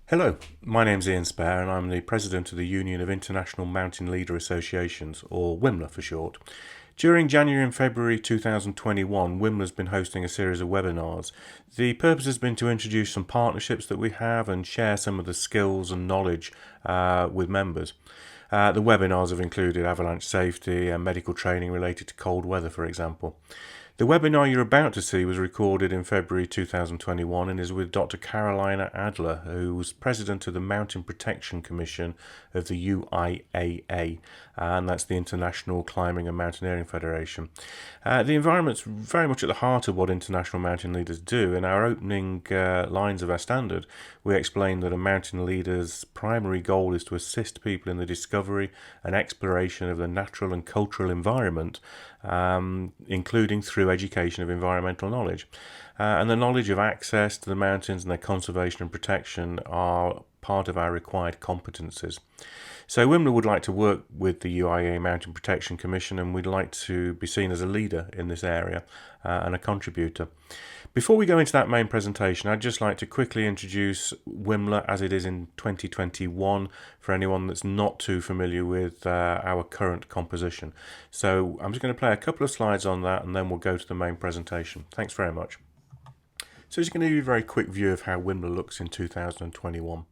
Hello, my name's Ian Spare and I'm the President of the Union of International Mountain Leader Associations, or UIMLA for short. During January and February 2021, UIMLA's been hosting a series of webinars. The purpose has been to introduce some partnerships that we have and share some of the skills and knowledge with members. The webinars have included avalanche safety and medical training related to cold weather, for example. The webinar you're about to see was recorded in February 2021 and is with Dr. Carolina Adler, who was president of the Mountain Protection Commission of the UIAA, and that's the International Climbing and Mountaineering Federation. The environment's very much at the heart of what international mountain leaders do. In our opening lines of our standard, we explained that a mountain leader's primary goal is to assist people in the discovery and exploration of the natural and cultural environment, including through education of environmental knowledge. And the knowledge of access to the mountains and their conservation and protection are part of our required competences. So UIMLA would like to work with the UIAA Mountain Protection Commission, and we'd like to be seen as a leader in this area and a contributor. Before we go into that main presentation, I'd just like to quickly introduce UIMLA as it is in 2021 for anyone that's not too familiar with our current composition. So I'm just going to play a couple of slides on that and then we'll go to the main presentation. Thanks very much. So just going to give you a very quick view of how UIMLA looks in 2021.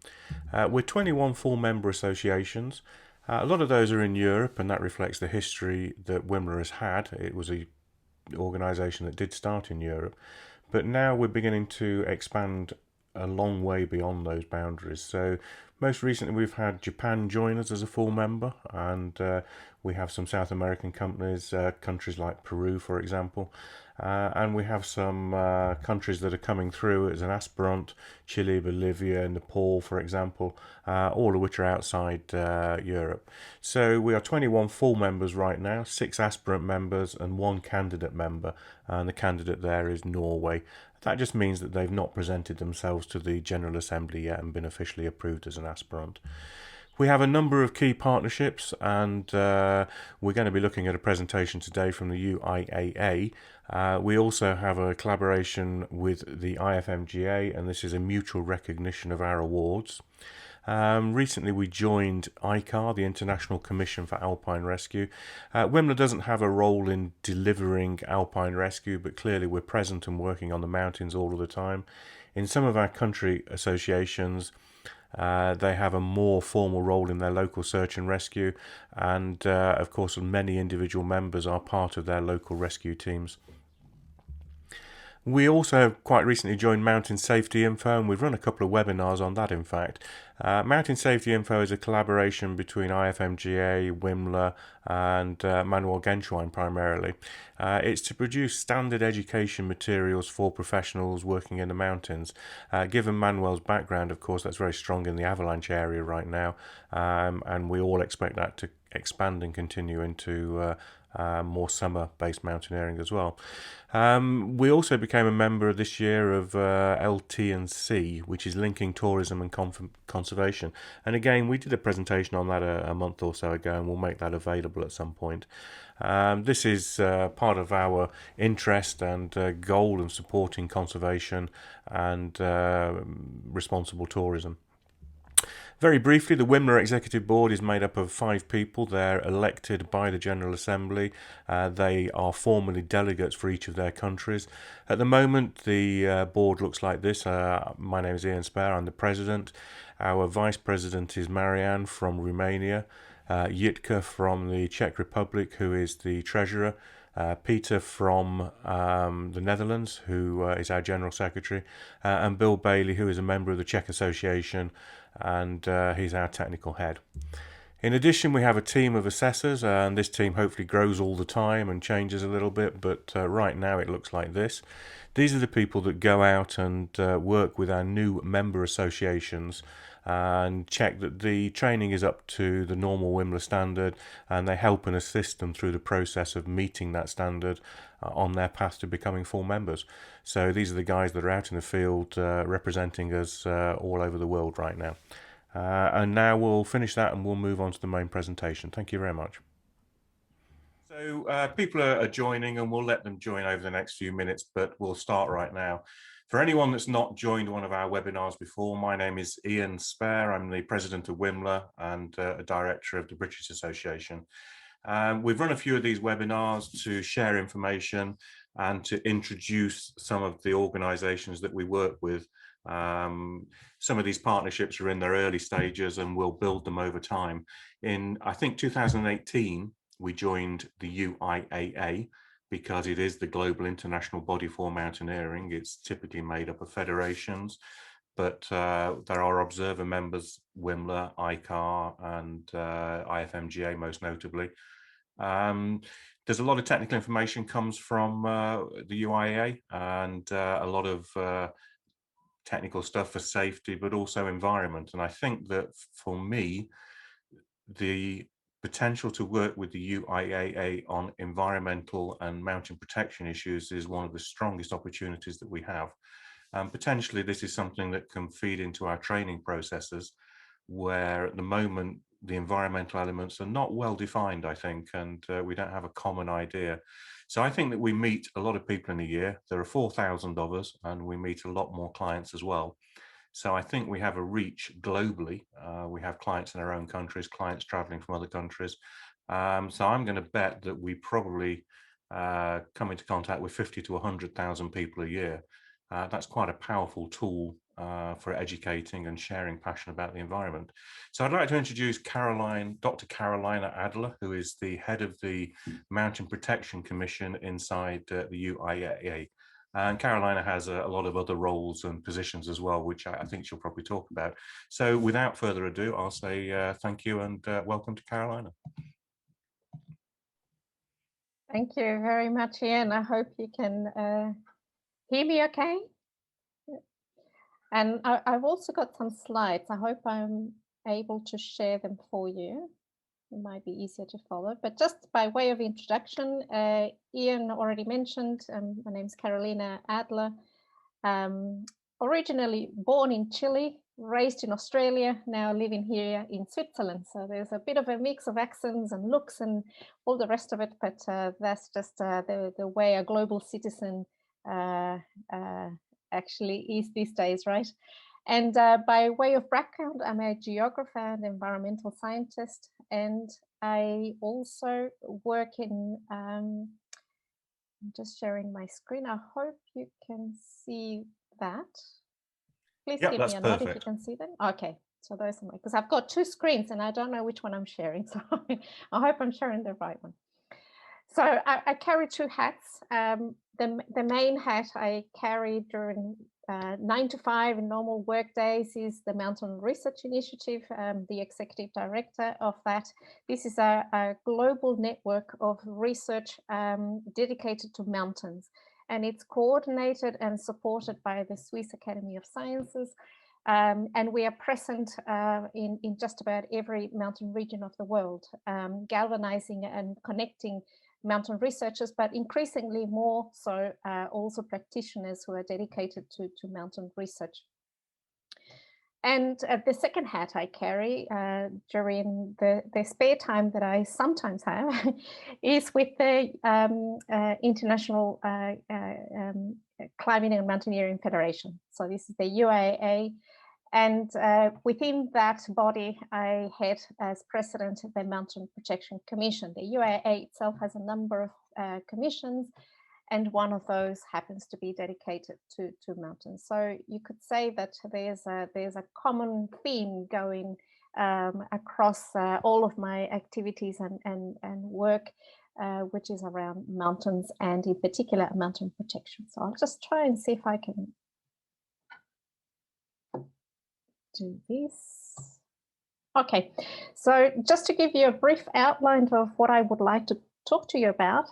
We're 21 full member associations. A lot of those are in Europe, and that reflects the history that UIMLA has had. It was an organisation that did start in Europe, but now we're beginning to expand a long way beyond those boundaries. So most recently we've had Japan join us as a full member, and we have some South American companies, countries like Peru, for example. And we have some countries that are coming through as an aspirant: Chile, Bolivia, Nepal, for example, all of which are outside Europe. So we are 21 full members right now, 6 aspirant members and 1 candidate member, and the candidate there is Norway. That just means that they've not presented themselves to the General Assembly yet and been officially approved as an aspirant. We have a number of key partnerships, and we're going to be looking at a presentation today from the UIAA. We also have a collaboration with the IFMGA, and this is a mutual recognition of our awards. Recently we joined ICAR, the International Commission for Alpine Rescue. UIMLA doesn't have a role in delivering alpine rescue, but clearly we're present and working on the mountains all of the time. In some of our country associations, they have a more formal role in their local search and rescue, and of course many individual members are part of their local rescue teams. We also quite recently joined Mountain Safety Info, and we've run a couple of webinars on that, in fact. Mountain Safety Info is a collaboration between IFMGA, UIMLA and Manuel Genschwein primarily. It's to produce standard education materials for professionals working in the mountains. Given Manuel's background, of course, that's very strong in the avalanche area right now, and we all expect that to expand and continue into more summer-based mountaineering as well. We also became a member this year of LT&C, which is Linking Tourism and Conservation. And again, we did a presentation on that a month or so ago, and we'll make that available at some point. This is part of our interest and goal in supporting conservation and responsible tourism. Very briefly, the UIMLA Executive Board is made up of 5 people. They're elected by the General Assembly. They are formally delegates for each of their countries. At the moment, the board looks like this. My name is Ian Spare. I'm the President. Our Vice President is Marianne from Romania. Jitka from the Czech Republic, who is the Treasurer. Peter from the Netherlands, who is our General Secretary, and Bill Bailey, who is a member of the Czech Association, and he's our technical head. In addition, we have a team of assessors, and this team hopefully grows all the time and changes a little bit, but right now it looks like this. These are the people that go out and work with our new member associations and check that the training is up to the normal UIMLA standard, and they help and assist them through the process of meeting that standard on their path to becoming full members. So these are the guys that are out in the field representing us all over the world right now. And now we'll finish that and we'll move on to the main presentation. Thank you very much. So people are joining, and we'll let them join over the next few minutes, but we'll start right now. For anyone that's not joined one of our webinars before, my name is Ian Spare. I'm the president of UIMLA and a director of the British Association. We've run a few of these webinars to share information and to introduce some of the organisations that we work with. Some of these partnerships are in their early stages and we'll build them over time. In, I think, 2018, we joined the UIAA because it is the global international body for mountaineering. It's typically made up of federations, but there are observer members, UIMLA, ICAR, and IFMGA most notably. There's a lot of technical information comes from the UIAA and a lot of technical stuff for safety, but also environment. And I think that for me, the potential to work with the UIAA on environmental and mountain protection issues is one of the strongest opportunities that we have. Potentially, this is something that can feed into our training processes, where at the moment, the environmental elements are not well defined, I think, and we don't have a common idea. So I think that we meet a lot of people in a year. There are 4,000 of us, and we meet a lot more clients as well. So I think we have a reach globally. We have clients in our own countries, clients traveling from other countries. So I'm going to bet that we probably come into contact with 50 to 100,000 people a year. That's quite a powerful tool for educating and sharing passion about the environment. So I'd like to introduce Dr. Carolina Adler, who is the head of the Mountain Protection Commission inside the UIAA. And Carolina has a lot of other roles and positions as well, which I think she'll probably talk about. So without further ado, I'll say thank you and welcome to Carolina. Thank you very much, Ian. I hope you can hear me okay. And I've also got some slides. I hope I'm able to share them for you. It might be easier to follow, but just by way of introduction, Ian already mentioned, my name is Carolina Adler. Originally born in Chile, raised in Australia, now living here in Switzerland. So there's a bit of a mix of accents and looks and all the rest of it, but that's just the way a global citizen actually is these days, right? And by way of background, I'm a geographer and environmental scientist, and I also work in, I'm just sharing my screen. I hope you can see that. Please give me a nod if you can see them. Okay, so those are my, because I've got two screens and I don't know which one I'm sharing, so I hope I'm sharing the right one. So I carry two hats. The main hat I carry during 9 to 5 in normal work days is the Mountain Research Initiative, the executive director of that. This is a global network of research dedicated to mountains, and it's coordinated and supported by the Swiss Academy of Sciences. And we are present in just about every mountain region of the world, galvanizing and connecting mountain researchers, but increasingly more so also practitioners who are dedicated to mountain research. And the second hat I carry during the spare time that I sometimes have is with the International Climbing and Mountaineering Federation. So this is the UIAA. And within that body, I head as president of the Mountain Protection Commission. The UIAA itself has a number of commissions, and one of those happens to be dedicated to mountains. So you could say that there's a common theme going across all of my activities and work, which is around mountains and in particular mountain protection. So I'll just try and see if I can do this. Okay, so just to give you a brief outline of what I would like to talk to you about,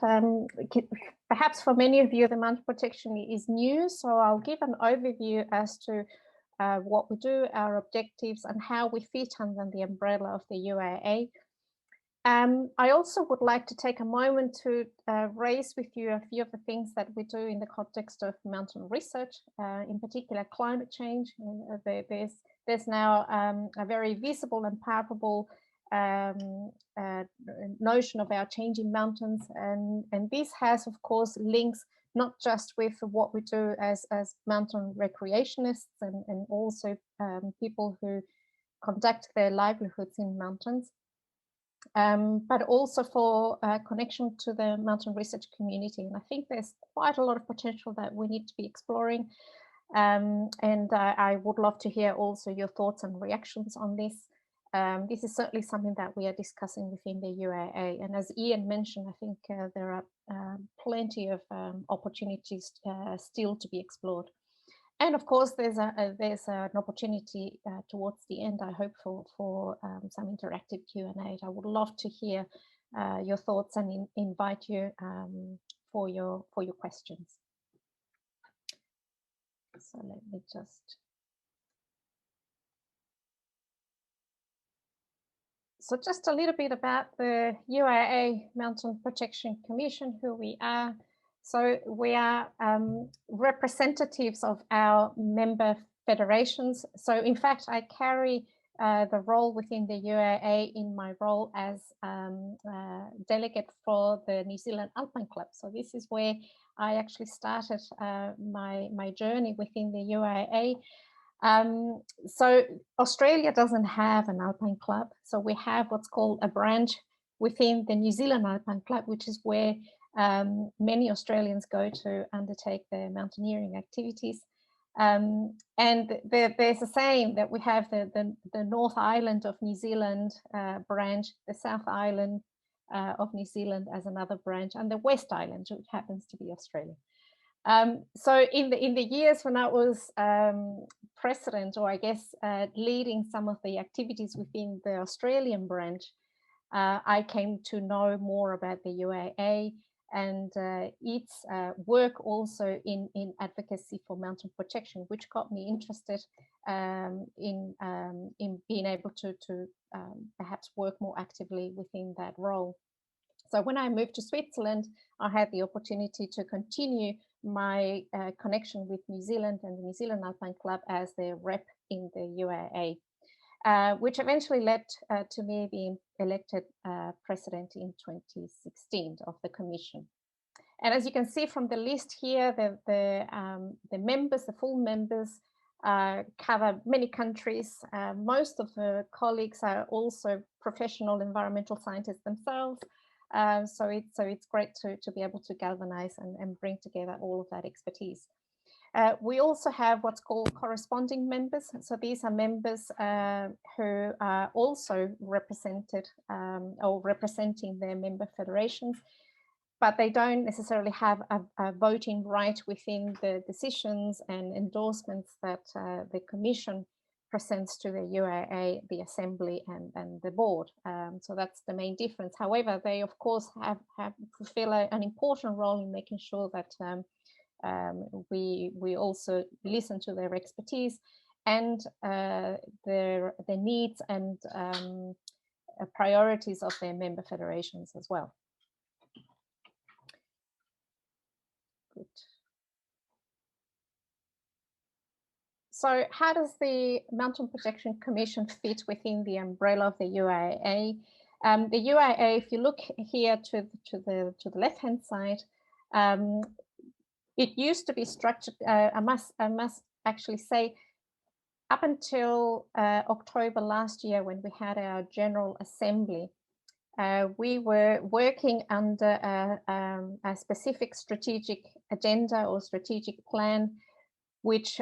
perhaps for many of you the mountain protection is new, so I'll give an overview as to what we do, our objectives, and how we fit under the umbrella of the UIAA. I also would like to take a moment to raise with you a few of the things that we do in the context of mountain research, in particular climate change. There's now a very visible and palpable notion of our changing mountains, and this has, of course, links not just with what we do as mountain recreationists and also people who conduct their livelihoods in mountains, but also for connection to the mountain research community. And I think there's quite a lot of potential that we need to be exploring. And I would love to hear also your thoughts and reactions on this. This is certainly something that we are discussing within the UIAA. And as Ian mentioned, I think there are plenty of opportunities still to be explored. And of course, there's an opportunity towards the end, I hope, for some interactive Q&A. I would love to hear your thoughts and invite you for your questions. So let me just. So just a little bit about the UIAA Mountain Protection Commission, who we are. So we are representatives of our member federations. So in fact, I carry the role within the UIAA in my role as delegate for the New Zealand Alpine Club. So this is where I actually started my journey within the UIAA. So Australia doesn't have an Alpine Club. So we have what's called a branch within the New Zealand Alpine Club, which is where many Australians go to undertake their mountaineering activities. And there's a saying that we have the North Island of New Zealand branch, the South Island of New Zealand as another branch, and the West Island, which happens to be Australia. So in the years when I was president, or I guess leading some of the activities within the Australian branch, I came to know more about the UIAA and its work also in advocacy for mountain protection, which got me interested in being able to perhaps work more actively within that role. So when I moved to Switzerland, I had the opportunity to continue my connection with New Zealand and the New Zealand Alpine Club as their rep in the UIAA, which eventually led to me being elected president in 2016 of the commission. And as you can see from the list here, the members, the full members, cover many countries. Most of the colleagues are also professional environmental scientists themselves. So it's great to be able to galvanize and bring together all of that expertise. We also have what's called corresponding members. So these are members who are also represented or representing their member federations, but they don't necessarily have a voting right within the decisions and endorsements that the Commission presents to the UIAA, the Assembly and the Board. So that's the main difference. However, they of course fulfill an important role in making sure that we also listen to their expertise and their needs and priorities of their member federations as well. Good. So how does the Mountain Protection Commission fit within the umbrella of the UIAA? The UIAA, if you look here to the left-hand side, it used to be structured, I must actually say, up until October last year when we had our General Assembly, we were working under a specific strategic agenda or strategic plan, which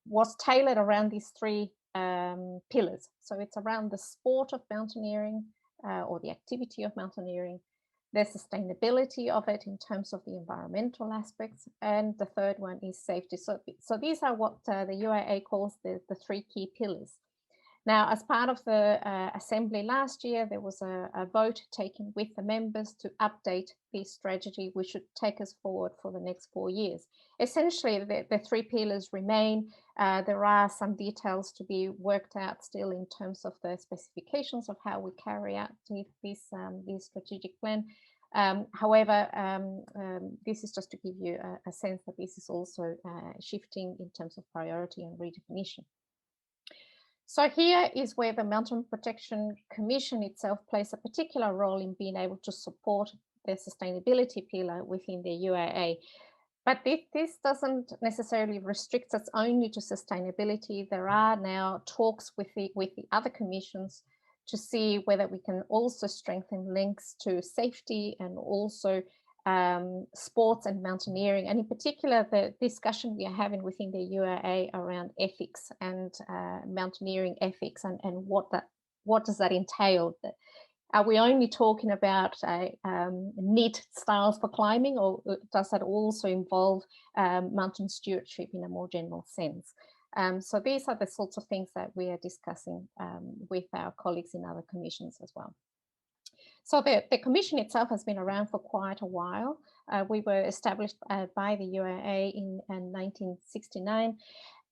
was tailored around these three pillars. So it's around the sport of mountaineering or the activity of mountaineering, the sustainability of it in terms of the environmental aspects, and the third one is safety. So these are what the UIAA calls the three key pillars. Now, as part of the Assembly last year, there was a vote taken with the members to update this strategy, which should take us forward for the next 4 years. Essentially, the three pillars remain. There are some details to be worked out still in terms of the specifications of how we carry out this strategic plan. However, this is just to give you a sense that this is also shifting in terms of priority and redefinition. So here is where the Mountain Protection Commission itself plays a particular role in being able to support the sustainability pillar within the UIAA. But this doesn't necessarily restrict us only to sustainability. There are now talks with the other commissions to see whether we can also strengthen links to safety and also sports and mountaineering, and in particular the discussion we are having within the UIA around ethics and mountaineering ethics, and what does that entail? Are we only talking about neat styles for climbing, or does that also involve mountain stewardship in a more general sense? So these are the sorts of things that we are discussing with our colleagues in other commissions as well. So the commission itself has been around for quite a while. We were established by the UIA in 1969.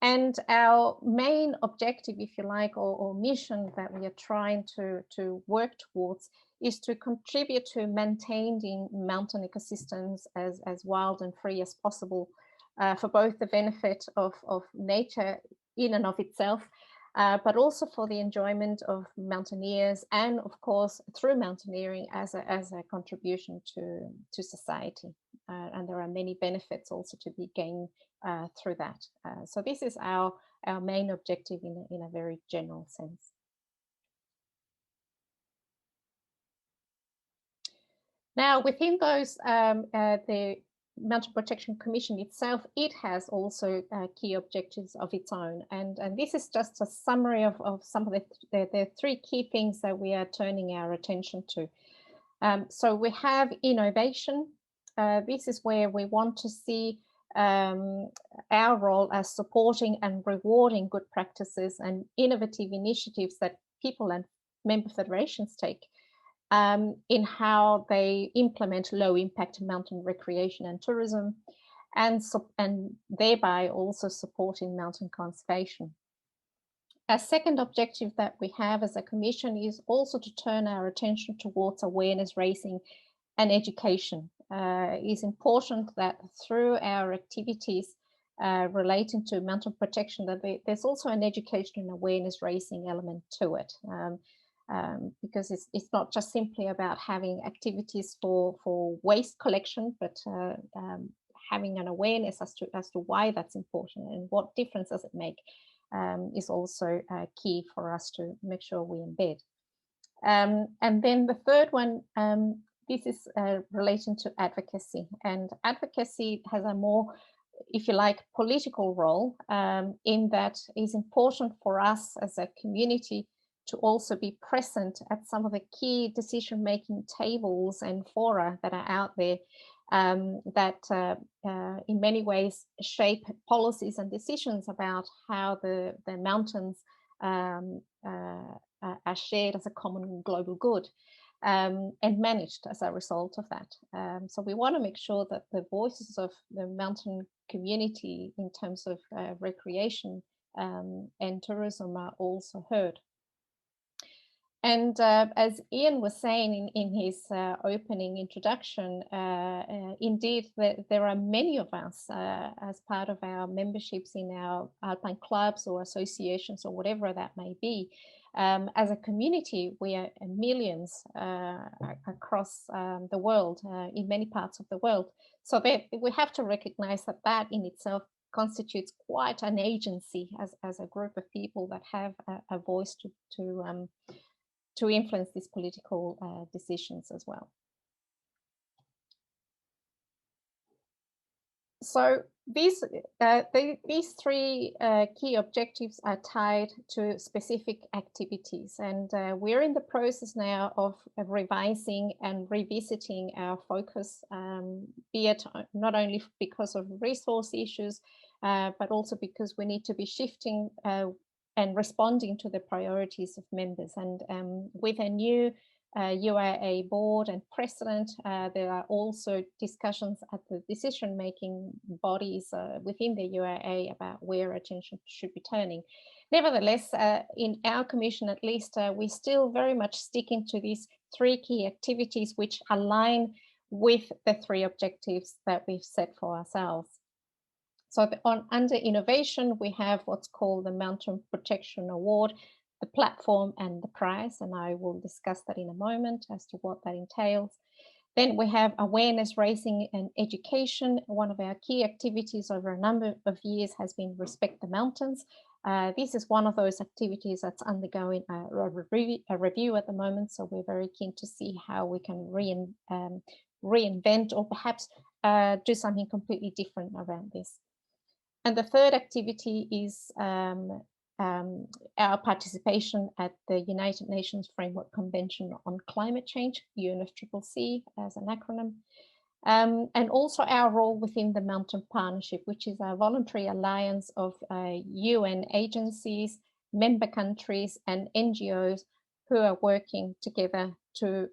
And our main objective, if you like, or mission that we are trying to work towards is to contribute to maintaining mountain ecosystems as wild and free as possible for both the benefit of nature in and of itself, but also for the enjoyment of mountaineers, and of course through mountaineering as a contribution to society. And there are many benefits also to be gained through that. So this is our main objective in a very general sense. Now, within those, the Mountain Protection Commission itself, it has also key objectives of its own. And this is just a summary of some of the three key things that we are turning our attention to. So we have innovation. This is where we want to see our role as supporting and rewarding good practices and innovative initiatives that people and member federations take in how they implement low impact mountain recreation and tourism, and thereby also supporting mountain conservation. A second objective that we have as a commission is also to turn our attention towards awareness raising and education. It is important that through our activities relating to mountain protection, that there's also an education and awareness raising element to it. Because it's not just simply about having activities for waste collection, but having an awareness as to why that's important and what difference does it make is also key for us to make sure we embed. And then the third one, this is relating to advocacy, and advocacy has a more, if you like, political role in that it's important for us as a community to also be present at some of the key decision-making tables and fora that are out there that in many ways shape policies and decisions about how the mountains are shared as a common global good and managed as a result of that. So we want to make sure that the voices of the mountain community in terms of recreation and tourism are also heard. And as Ian was saying in his opening introduction, indeed, there are many of us as part of our memberships in our alpine clubs or associations or whatever that may be. As a community, we are millions across the world, in many parts of the world. So we have to recognize that that in itself constitutes quite an agency as a group of people that have a voice to influence these political decisions as well. So these three key objectives are tied to specific activities, and we're in the process now of revising and revisiting our focus, be it not only because of resource issues, but also because we need to be shifting and responding to the priorities of members. And with a new UIA board and president, there are also discussions at the decision-making bodies within the UIA about where attention should be turning. Nevertheless, in our commission at least, we're still very much sticking to these three key activities which align with the three objectives that we've set for ourselves. So under innovation, we have what's called the Mountain Protection Award, the platform and the prize, and I will discuss that in a moment as to what that entails. Then we have awareness raising and education. One of our key activities over a number of years has been Respect the Mountains. This is one of those activities that's undergoing a review at the moment, so we're very keen to see how we can reinvent or perhaps do something completely different around this. And the third activity is our participation at the United Nations Framework Convention on Climate Change, UNFCCC as an acronym, and also our role within the Mountain Partnership, which is a voluntary alliance of UN agencies, member countries, and NGOs who are working together to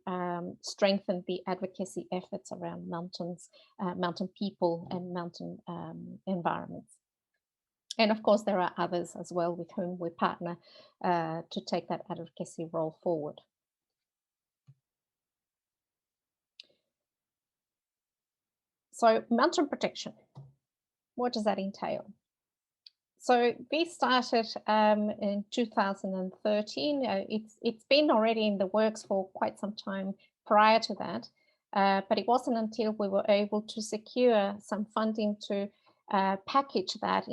strengthen the advocacy efforts around mountains, mountain people, and mountain environments. And of course, there are others as well with whom we partner to take that advocacy role forward. So mountain protection, what does that entail? So this started in 2013. It's been already in the works for quite some time prior to that, but it wasn't until we were able to secure some funding to package that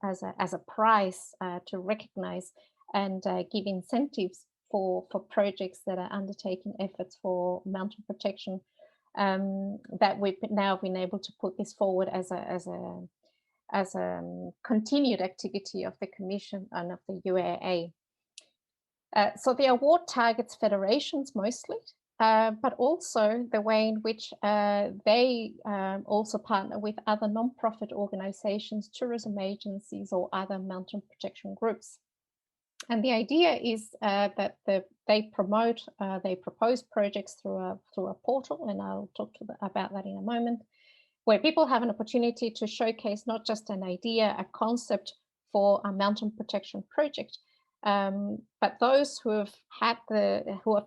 as a prize to recognize and give incentives for projects that are undertaking efforts for mountain protection, that we've now been able to put this forward as a continued activity of the Commission and of the UIAA. So the award targets federations mostly, but also the way in which they also partner with other non-profit organizations, tourism agencies, or other mountain protection groups. And the idea is that they propose projects through a portal, and I'll talk about that in a moment, where people have an opportunity to showcase not just an idea, a concept for a mountain protection project, but those who have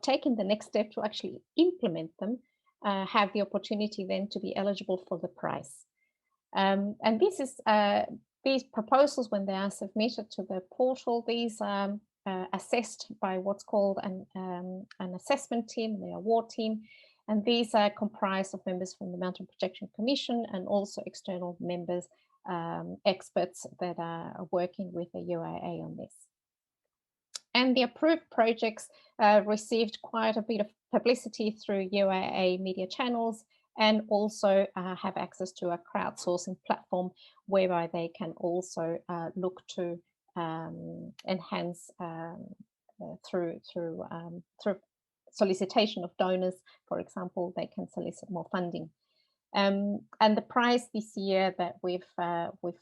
taken the next step to actually implement them have the opportunity then to be eligible for the prize. And these proposals, when they are submitted to the portal, these are assessed by what's called an assessment team, the award team. And these are comprised of members from the Mountain Protection Commission and also external members, experts that are working with the UIAA on this. And the approved projects received quite a bit of publicity through UIAA media channels, and also have access to a crowdsourcing platform whereby they can also look to enhance through solicitation of donors. For example, they can solicit more funding. And the prize this year that we've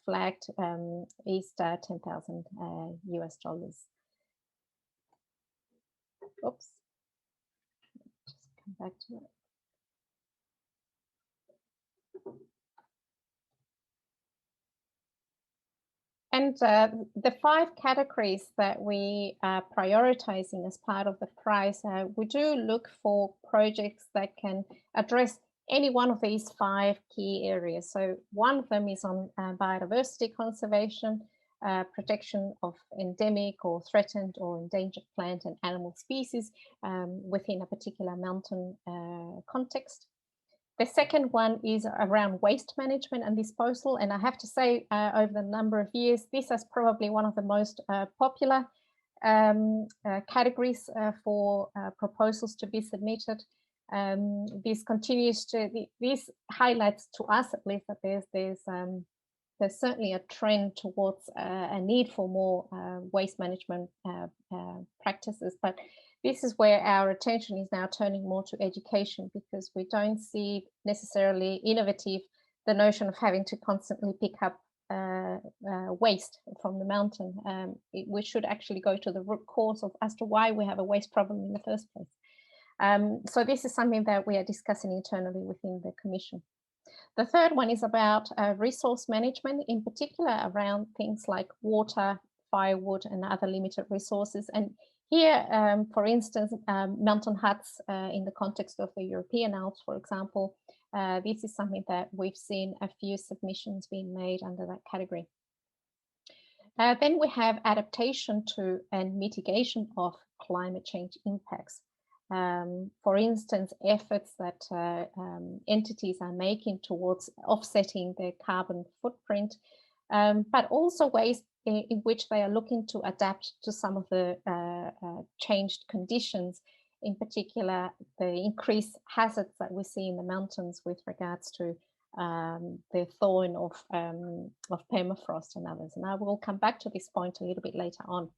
flagged is $10,000 US. Oops, just come back to it. And the 5 categories that we are prioritizing as part of the prize, we do look for projects that can address any one of these 5 key areas. So one of them is on biodiversity conservation, protection of endemic or threatened or endangered plant and animal species within a particular mountain context. The second one is around waste management and disposal. And I have to say, over the number of years, this is probably one of the most popular categories for proposals to be submitted. This highlights to us, at least, that there's certainly a trend towards a need for more waste management practices. But this is where our attention is now turning more to education, because we don't see necessarily innovative the notion of having to constantly pick up waste from the mountain. We should actually go to the root cause as to why we have a waste problem in the first place. So this is something that we are discussing internally within the Commission. The third one is about resource management, in particular around things like water, firewood, and other limited resources. And here, for instance, mountain huts in the context of the European Alps, for example, This is something that we've seen a few submissions being made under that category. Then we have adaptation to and mitigation of climate change impacts. For instance, efforts that entities are making towards offsetting their carbon footprint, but also ways in which they are looking to adapt to some of the changed conditions, in particular the increased hazards that we see in the mountains with regards to the thawing of permafrost and others. And I will come back to this point a little bit later on.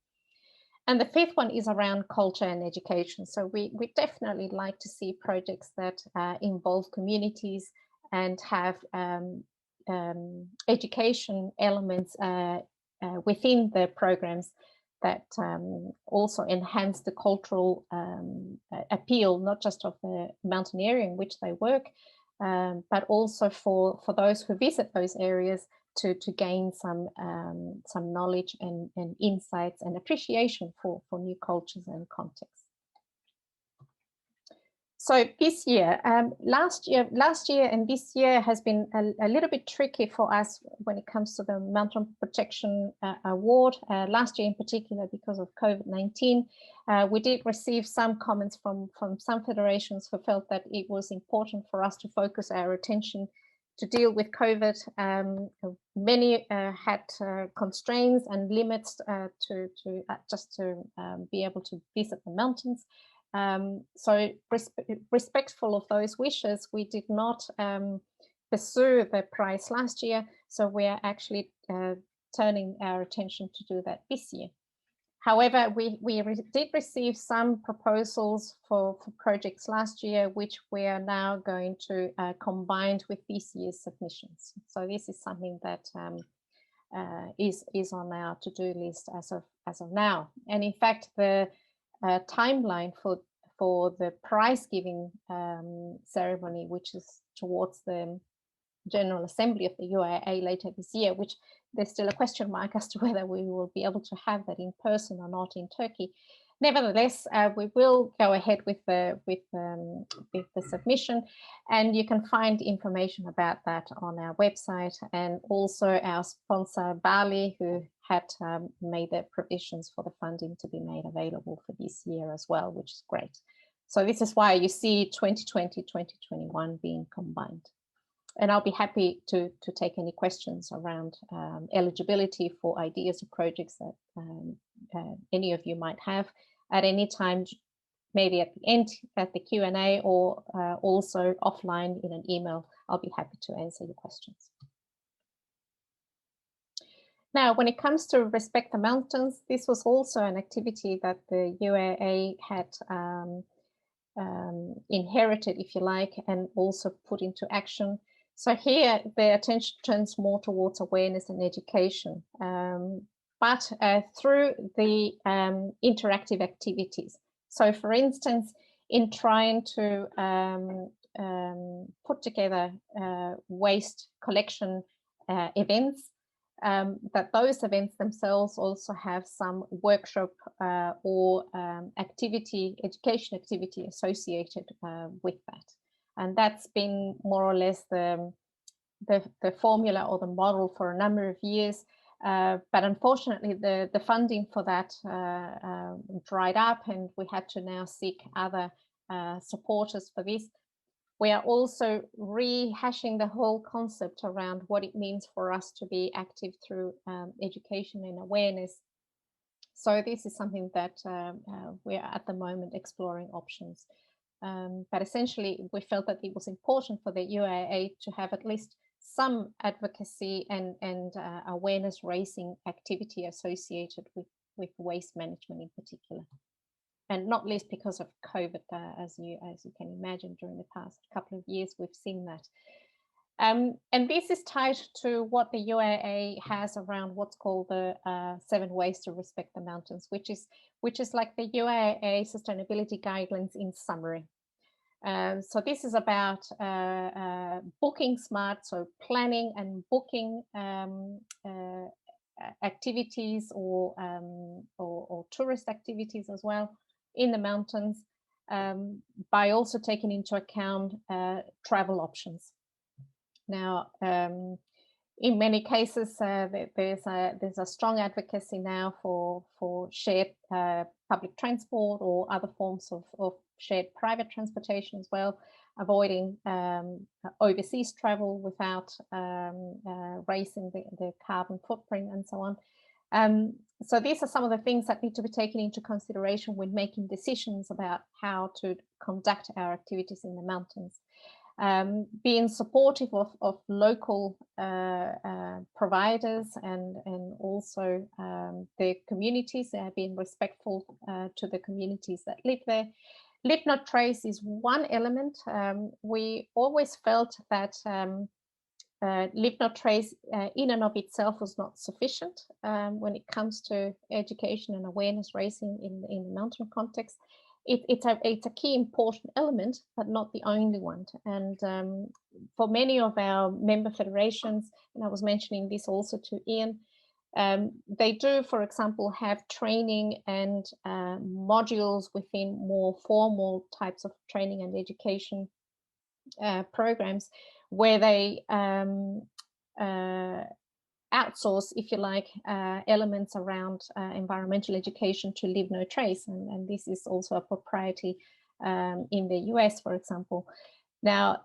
And the fifth one is around culture and education. So we definitely like to see projects that involve communities and have education elements within the programs that also enhance the cultural appeal, not just of the mountain area in which they work, but also for those who visit those areas to gain some knowledge and insights and appreciation for new cultures and contexts. So this year, last year and this year has been a little bit tricky for us when it comes to the Mountain Protection Award. Last year in particular, because of COVID-19, we did receive some comments from some federations who felt that it was important for us to focus our attention to deal with COVID. Many had constraints and limits to be able to visit the mountains. So respectful of those wishes, we did not pursue the prize last year. So we are actually turning our attention to do that this year. However, we did receive some proposals for projects last year, which we are now going to combine with this year's submissions. So this is something that is on our to-do list as of now. And in fact, the timeline for the prize giving ceremony, which is towards the General Assembly of the UIAA later this year, which there's still a question mark as to whether we will be able to have that in person or not in Turkey. Nevertheless, we will go ahead with the submission, and you can find information about that on our website, and also our sponsor Bali, who had made the provisions for the funding to be made available for this year as well, which is great. So this is why you see 2020, 2021 being combined. And I'll be happy to take any questions around eligibility for ideas or projects that any of you might have at any time, maybe at the end, at the Q&A, or also offline in an email. I'll be happy to answer your questions. Now, when it comes to Respect the Mountains, this was also an activity that the UIAA had inherited, if you like, and also put into action. So here the attention turns more towards awareness and education, but through the interactive activities. So for instance, in trying to put together waste collection events, that those events themselves also have some workshop or education activity associated with that. And that's been more or less the formula or the model for a number of years. But unfortunately, the funding for that dried up, and we had to now seek other supporters for this. We are also rehashing the whole concept around what it means for us to be active through education and awareness. So this is something that we are at the moment exploring options. But essentially, we felt that it was important for the UIAA to have at least some advocacy and awareness raising activity associated with waste management in particular. And not least because of COVID, as you can imagine, during the past couple of years, we've seen that. And this is tied to what the UIAA has around what's called the 7 Ways to Respect the Mountains, which is like the UIAA sustainability guidelines in summary. So this is about booking smart, so planning and booking activities or tourist activities as well in the mountains, by also taking into account travel options. Now, in many cases, there's a strong advocacy now for shared public transport or other forms of shared private transportation as well, avoiding overseas travel without raising the carbon footprint and so on. So these are some of the things that need to be taken into consideration when making decisions about how to conduct our activities in the mountains. Being supportive of local providers and also the communities, being respectful to the communities that live there. Live not trace is one element. We always felt that live not trace in and of itself was not sufficient when it comes to education and awareness raising in the mountain context. It's a key important element, but not the only one. And for many of our member federations, and I was mentioning this also to Ian, they do, for example, have training and modules within more formal types of training and education programs where they outsource, if you like, elements around environmental education to Leave No Trace. And this is also a propriety in the US, for example. Now,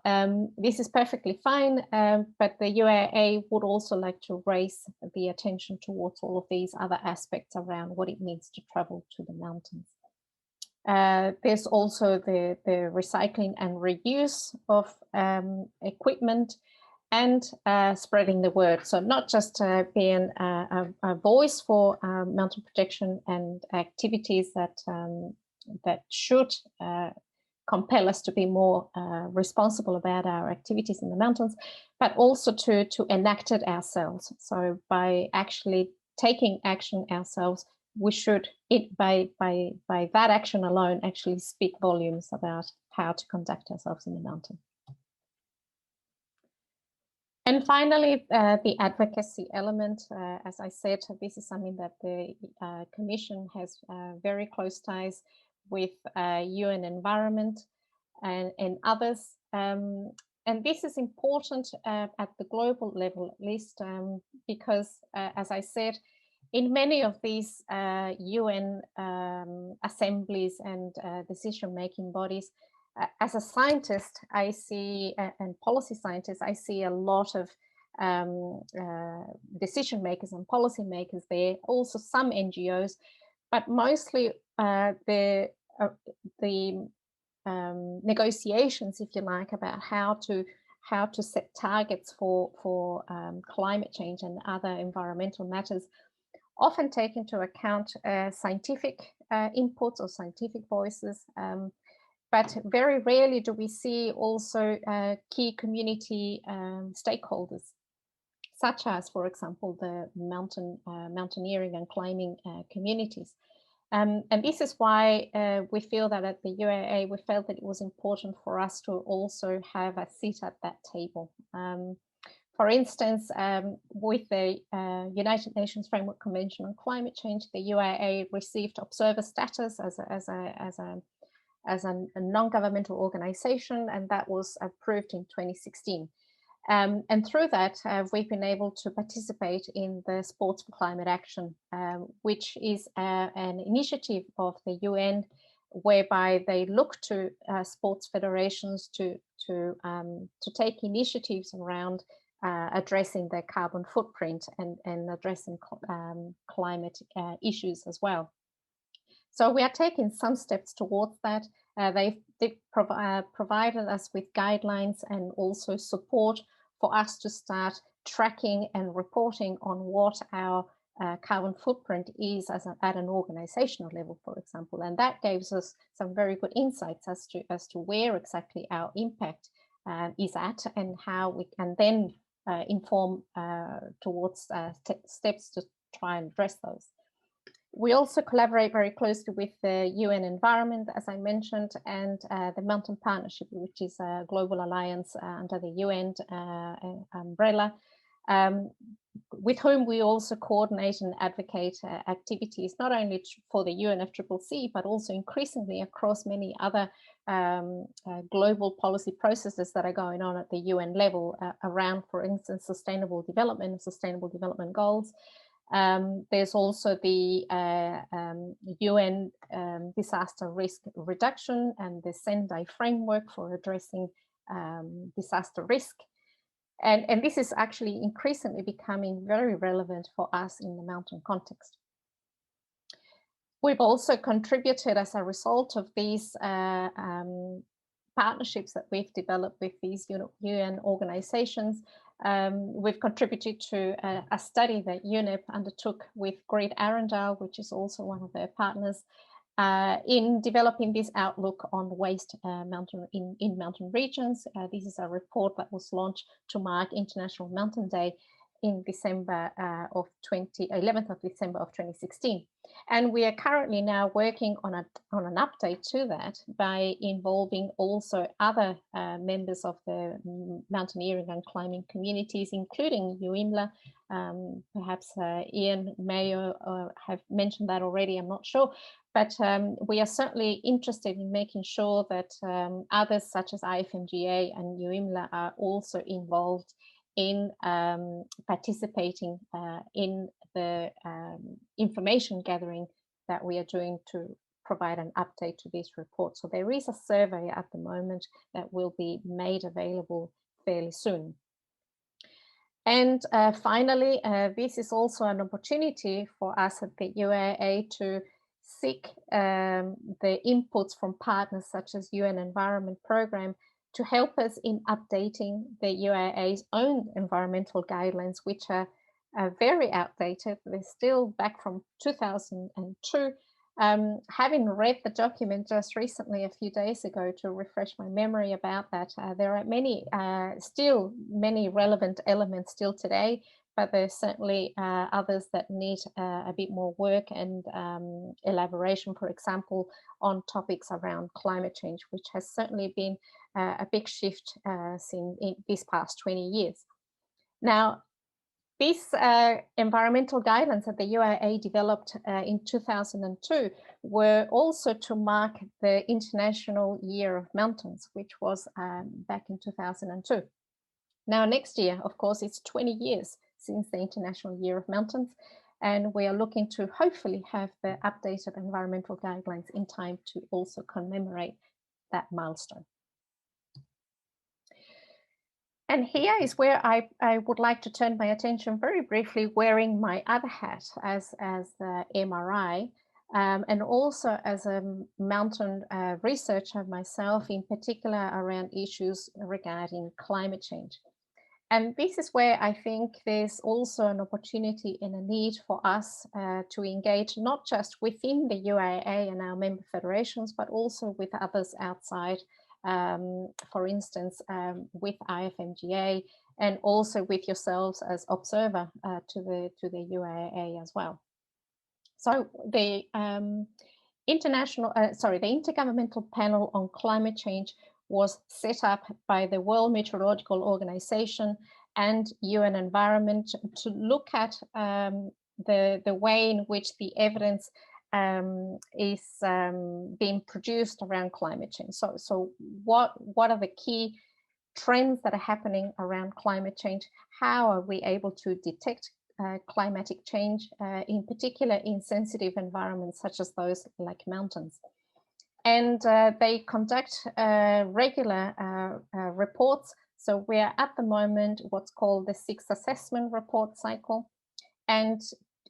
this is perfectly fine, but the UIAA would also like to raise the attention towards all of these other aspects around what it means to travel to the mountains. There's also the recycling and reuse of equipment, and spreading the word. So not just being a voice for mountain protection and activities that should compel us to be more responsible about our activities in the mountains, but also to enact it ourselves. So by actually taking action ourselves, we should, by that action alone, actually speak volumes about how to conduct ourselves in the mountain. And finally, the advocacy element. As I said, this is something that the Commission has very close ties with UN Environment and others. And this is important at the global level, at least, because, as I said, in many of these UN assemblies and decision-making bodies, as a scientist, I see, and policy scientist, I see a lot of decision makers and policy makers there, also some NGOs, but mostly the negotiations, if you like, about how to set targets for climate change and other environmental matters often take into account scientific inputs or scientific voices. But very rarely do we see also key community stakeholders, such as, for example, the mountaineering and climbing communities. And this is why we feel that at the UIAA, we felt that it was important for us to also have a seat at that table. For instance, with the United Nations Framework Convention on Climate Change, the UIAA received observer status as a non-governmental organization, and that was approved in 2016. And through that, we've been able to participate in the Sports for Climate Action, which is an initiative of the UN, whereby they look to sports federations to take initiatives around addressing their carbon footprint and addressing climate issues as well. So we are taking some steps towards that. They've provided us with guidelines and also support for us to start tracking and reporting on what our carbon footprint is at an organizational level, for example. And that gives us some very good insights as to where exactly our impact is at, and how we can then inform towards steps to try and address those. We also collaborate very closely with the UN Environment, as I mentioned, and the Mountain Partnership, which is a global alliance under the UN umbrella, with whom we also coordinate and advocate activities, not only for the UNFCCC, but also increasingly across many other global policy processes that are going on at the UN level around, for instance, sustainable development and sustainable development goals. There's also the UN disaster risk reduction and the Sendai framework for addressing disaster risk. And this is actually increasingly becoming very relevant for us in the mountain context. We've also contributed as a result of these partnerships that we've developed with these UN organizations. We've contributed to a study that UNEP undertook with Great Arundel, which is also one of their partners, in developing this outlook on waste mountain in mountain regions. This is a report that was launched to mark International Mountain Day in December 11th of December of 2016. And we are currently now working on an update to that by involving also other members of the mountaineering and climbing communities, including UIMLA. Perhaps Ian may have mentioned that already, I'm not sure. But we are certainly interested in making sure that others such as IFMGA and UIMLA are also involved in participating in the information gathering that we are doing to provide an update to this report. So there is a survey at the moment that will be made available fairly soon. And finally, this is also an opportunity for us at the UIAA to seek the inputs from partners such as UN Environment Programme to help us in updating the UIA's own environmental guidelines, which are very outdated. They're still back from 2002. Having read the document just recently, a few days ago, to refresh my memory about that, there are still many relevant elements still today, but there's certainly others that need a bit more work and elaboration, for example, on topics around climate change, which has certainly been a big shift in these past 20 years. Now, these environmental guidelines that the UIA developed in 2002 were also to mark the International Year of Mountains, which was back in 2002. Now, next year, of course, it's 20 years since the International Year of Mountains, and we are looking to hopefully have the updated environmental guidelines in time to also commemorate that milestone. And here is where I would like to turn my attention very briefly, wearing my other hat as the MRI, and also as a mountain researcher myself, in particular around issues regarding climate change. And this is where I think there's also an opportunity and a need for us to engage, not just within the UIA and our member federations, but also with others outside, for instance, with IFMGA, and also with yourselves as observer to the UIA as well. So the Intergovernmental Panel on Climate Change was set up by the World Meteorological Organization and UN Environment to look at the way in which the evidence is being produced around climate change. So what are the key trends that are happening around climate change? How are we able to detect climatic change, in particular in sensitive environments such as those like mountains? And they conduct regular reports. So we are at the moment what's called the 6th assessment report cycle. And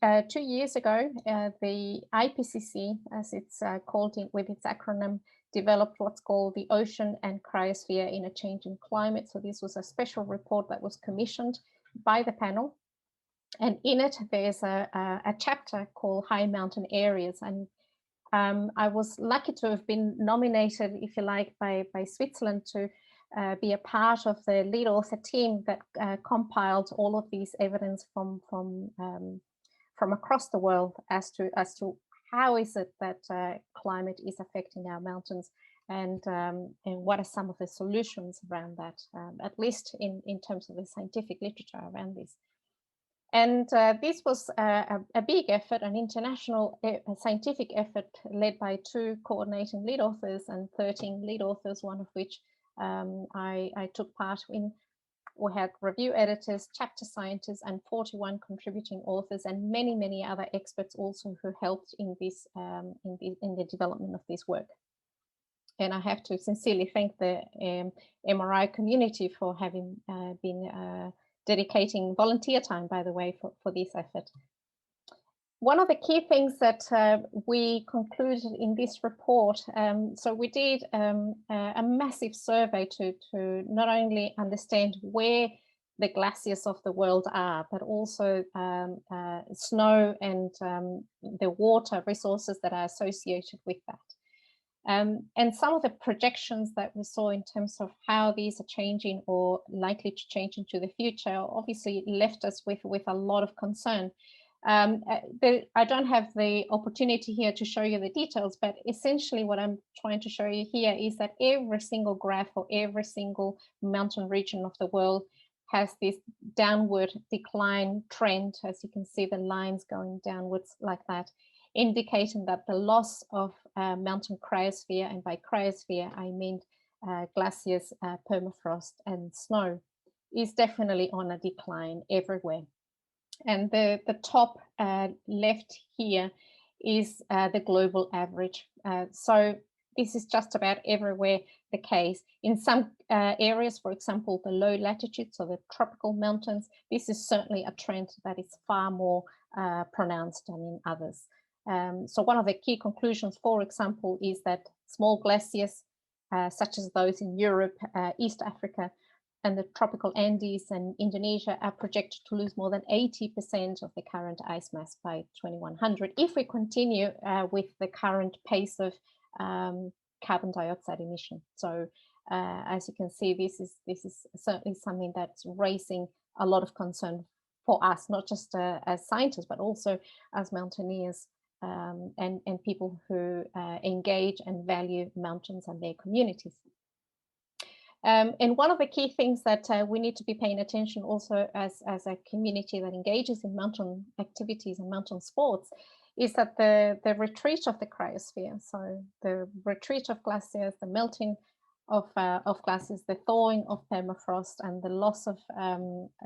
2 years ago, the IPCC, as it's called with its acronym, developed what's called the Ocean and Cryosphere in a Changing Climate. So this was a special report that was commissioned by the panel. And in it, there's a chapter called High Mountain Areas. And I was lucky to have been nominated, if you like, by Switzerland to be a part of the lead author team that compiled all of these evidence from across the world as to how is it that climate is affecting our mountains, and what are some of the solutions around that, at least in terms of the scientific literature around this. And this was a big effort, an international scientific effort led by 2 coordinating lead authors and 13 lead authors, one of which I took part in. We had review editors, chapter scientists, and 41 contributing authors, and many, many other experts also who helped in this in the development of this work. And I have to sincerely thank the MRI community for having been dedicating volunteer time, by the way, for this effort. One of the key things that we concluded in this report, so we did a massive survey to not only understand where the glaciers of the world are, but also snow and the water resources that are associated with that. And some of the projections that we saw in terms of how these are changing or likely to change into the future obviously left us with a lot of concern. I don't have the opportunity here to show you the details, but essentially what I'm trying to show you here is that every single graph for every single mountain region of the world has this downward decline trend. As you can see, the lines going downwards like that, indicating that the loss of mountain cryosphere, and by cryosphere I mean glaciers, permafrost and snow, is definitely on a decline everywhere. And the top left here is the global average. So this is just about everywhere the case. In some areas, for example, the low latitudes, so the tropical mountains, this is certainly a trend that is far more pronounced than in others. So one of the key conclusions, for example, is that small glaciers, such as those in Europe, East Africa, and the tropical Andes and Indonesia are projected to lose more than 80% of the current ice mass by 2100 if we continue with the current pace of carbon dioxide emission. So as you can see, this is certainly something that's raising a lot of concern for us, not just as scientists, but also as mountaineers and people who engage and value mountains and their communities. And one of the key things that we need to be paying attention also as a community that engages in mountain activities and mountain sports is that the retreat of the cryosphere, so the retreat of glaciers, the melting of glaciers, the thawing of permafrost, and the loss of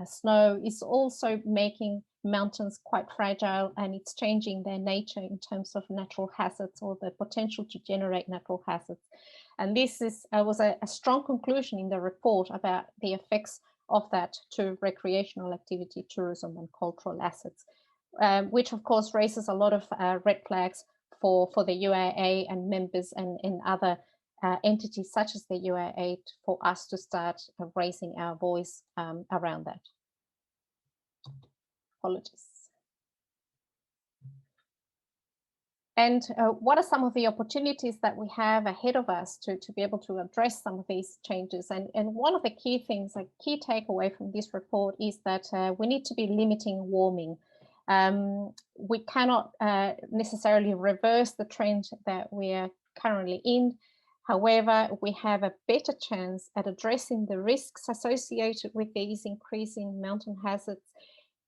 snow is also making mountains quite fragile, and it's changing their nature in terms of natural hazards or the potential to generate natural hazards. And this was a strong conclusion in the report about the effects of that to recreational activity, tourism, and cultural assets, which of course raises a lot of red flags for the UIAA and members and other entities such as the UIAA for us to start raising our voice around that. Apologies. And what are some of the opportunities that we have ahead of us to be able to address some of these changes? And one of the key things, a key takeaway from this report is that we need to be limiting warming. We cannot necessarily reverse the trend that we are currently in. However, we have a better chance at addressing the risks associated with these increasing mountain hazards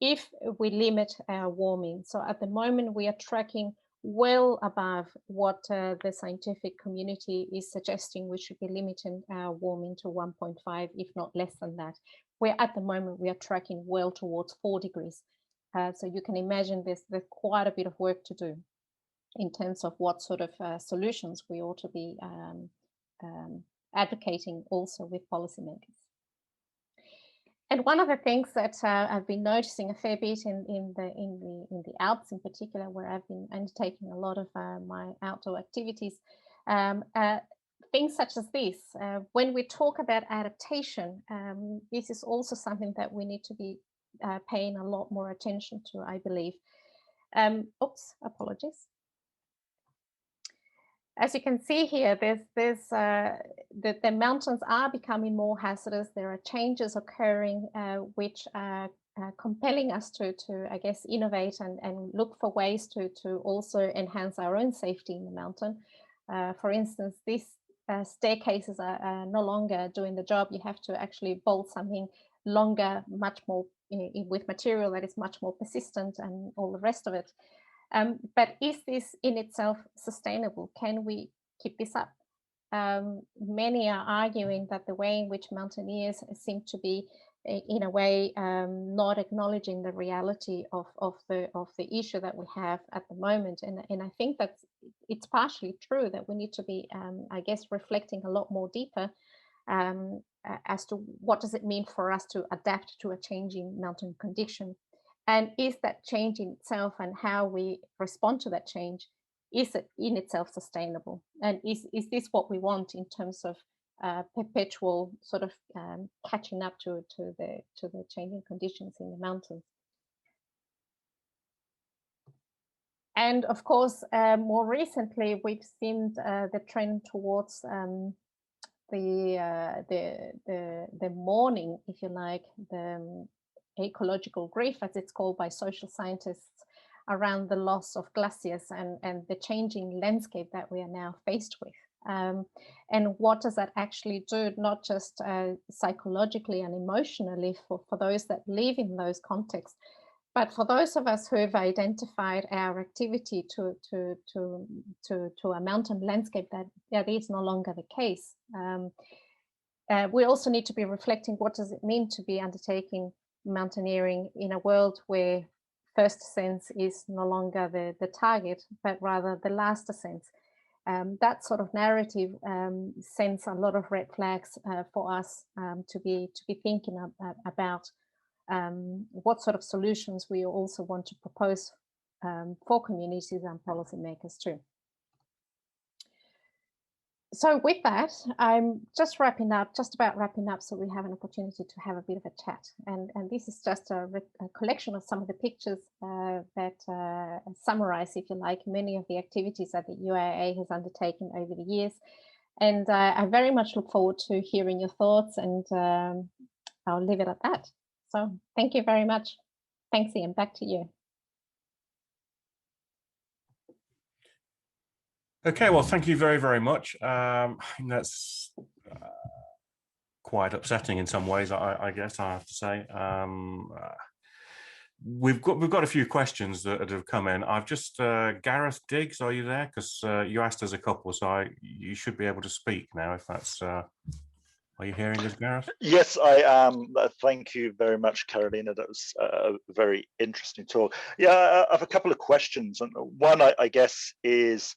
if we limit our warming. So at the moment, we are tracking well above what the scientific community is suggesting. We should be limiting our warming to 1.5, if not less than that. Where at the moment we are tracking well towards 4 degrees. So you can imagine there's quite a bit of work to do in terms of what sort of solutions we ought to be advocating also with policymakers. And one of the things that I've been noticing a fair bit in the Alps in particular, where I've been undertaking a lot of my outdoor activities, things such as this. When we talk about adaptation, this is also something that we need to be paying a lot more attention to, I believe. Oops, apologies. As you can see here, the mountains are becoming more hazardous. There are changes occurring which are compelling us to I guess, innovate and look for ways to also enhance our own safety in the mountain. For instance, these staircases are no longer doing the job. You have to actually bolt something longer, much more with material that is much more persistent and all the rest of it. But is this in itself sustainable? Can we keep this up? Many are arguing that the way in which mountaineers seem to be, in a way, not acknowledging the reality of the issue that we have at the moment, and I think that it's partially true that we need to be, I guess, reflecting a lot more deeper as to what does it mean for us to adapt to a changing mountain condition, and is that change in itself and how we respond to that change, is it in itself sustainable? And is this what we want in terms of perpetual sort of catching up to the changing conditions in the mountains? And of course, more recently, we've seen the trend towards the mourning, if you like, the ecological grief, as it's called by social scientists, around the loss of glaciers and the changing landscape that we are now faced with. And what does that actually do, not just psychologically and emotionally for those that live in those contexts, but for those of us who have identified our activity to a mountain landscape that is no longer the case. We also need to be reflecting, what does it mean to be undertaking mountaineering in a world where first ascent is no longer the target, but rather the last ascent. That sort of narrative sends a lot of red flags for us to be thinking about what sort of solutions we also want to propose for communities and policymakers too. So with that, I'm just about wrapping up, so we have an opportunity to have a bit of a chat. And this is just a collection of some of the pictures that summarize, if you like, many of the activities that the UIAA has undertaken over the years. And I very much look forward to hearing your thoughts, and I'll leave it at that. So thank you very much. Thanks, Ian. Back to you. Okay, well, thank you very, very much. That's quite upsetting in some ways, I guess I have to say. We've got a few questions that have come in. I've just Gareth Diggs, are you there? Because you asked us a couple, so you should be able to speak now. If that's, are you hearing us, Gareth? Yes, I am. Thank you very much, Carolina. That was a very interesting talk. Yeah, I have a couple of questions. And one, I guess, is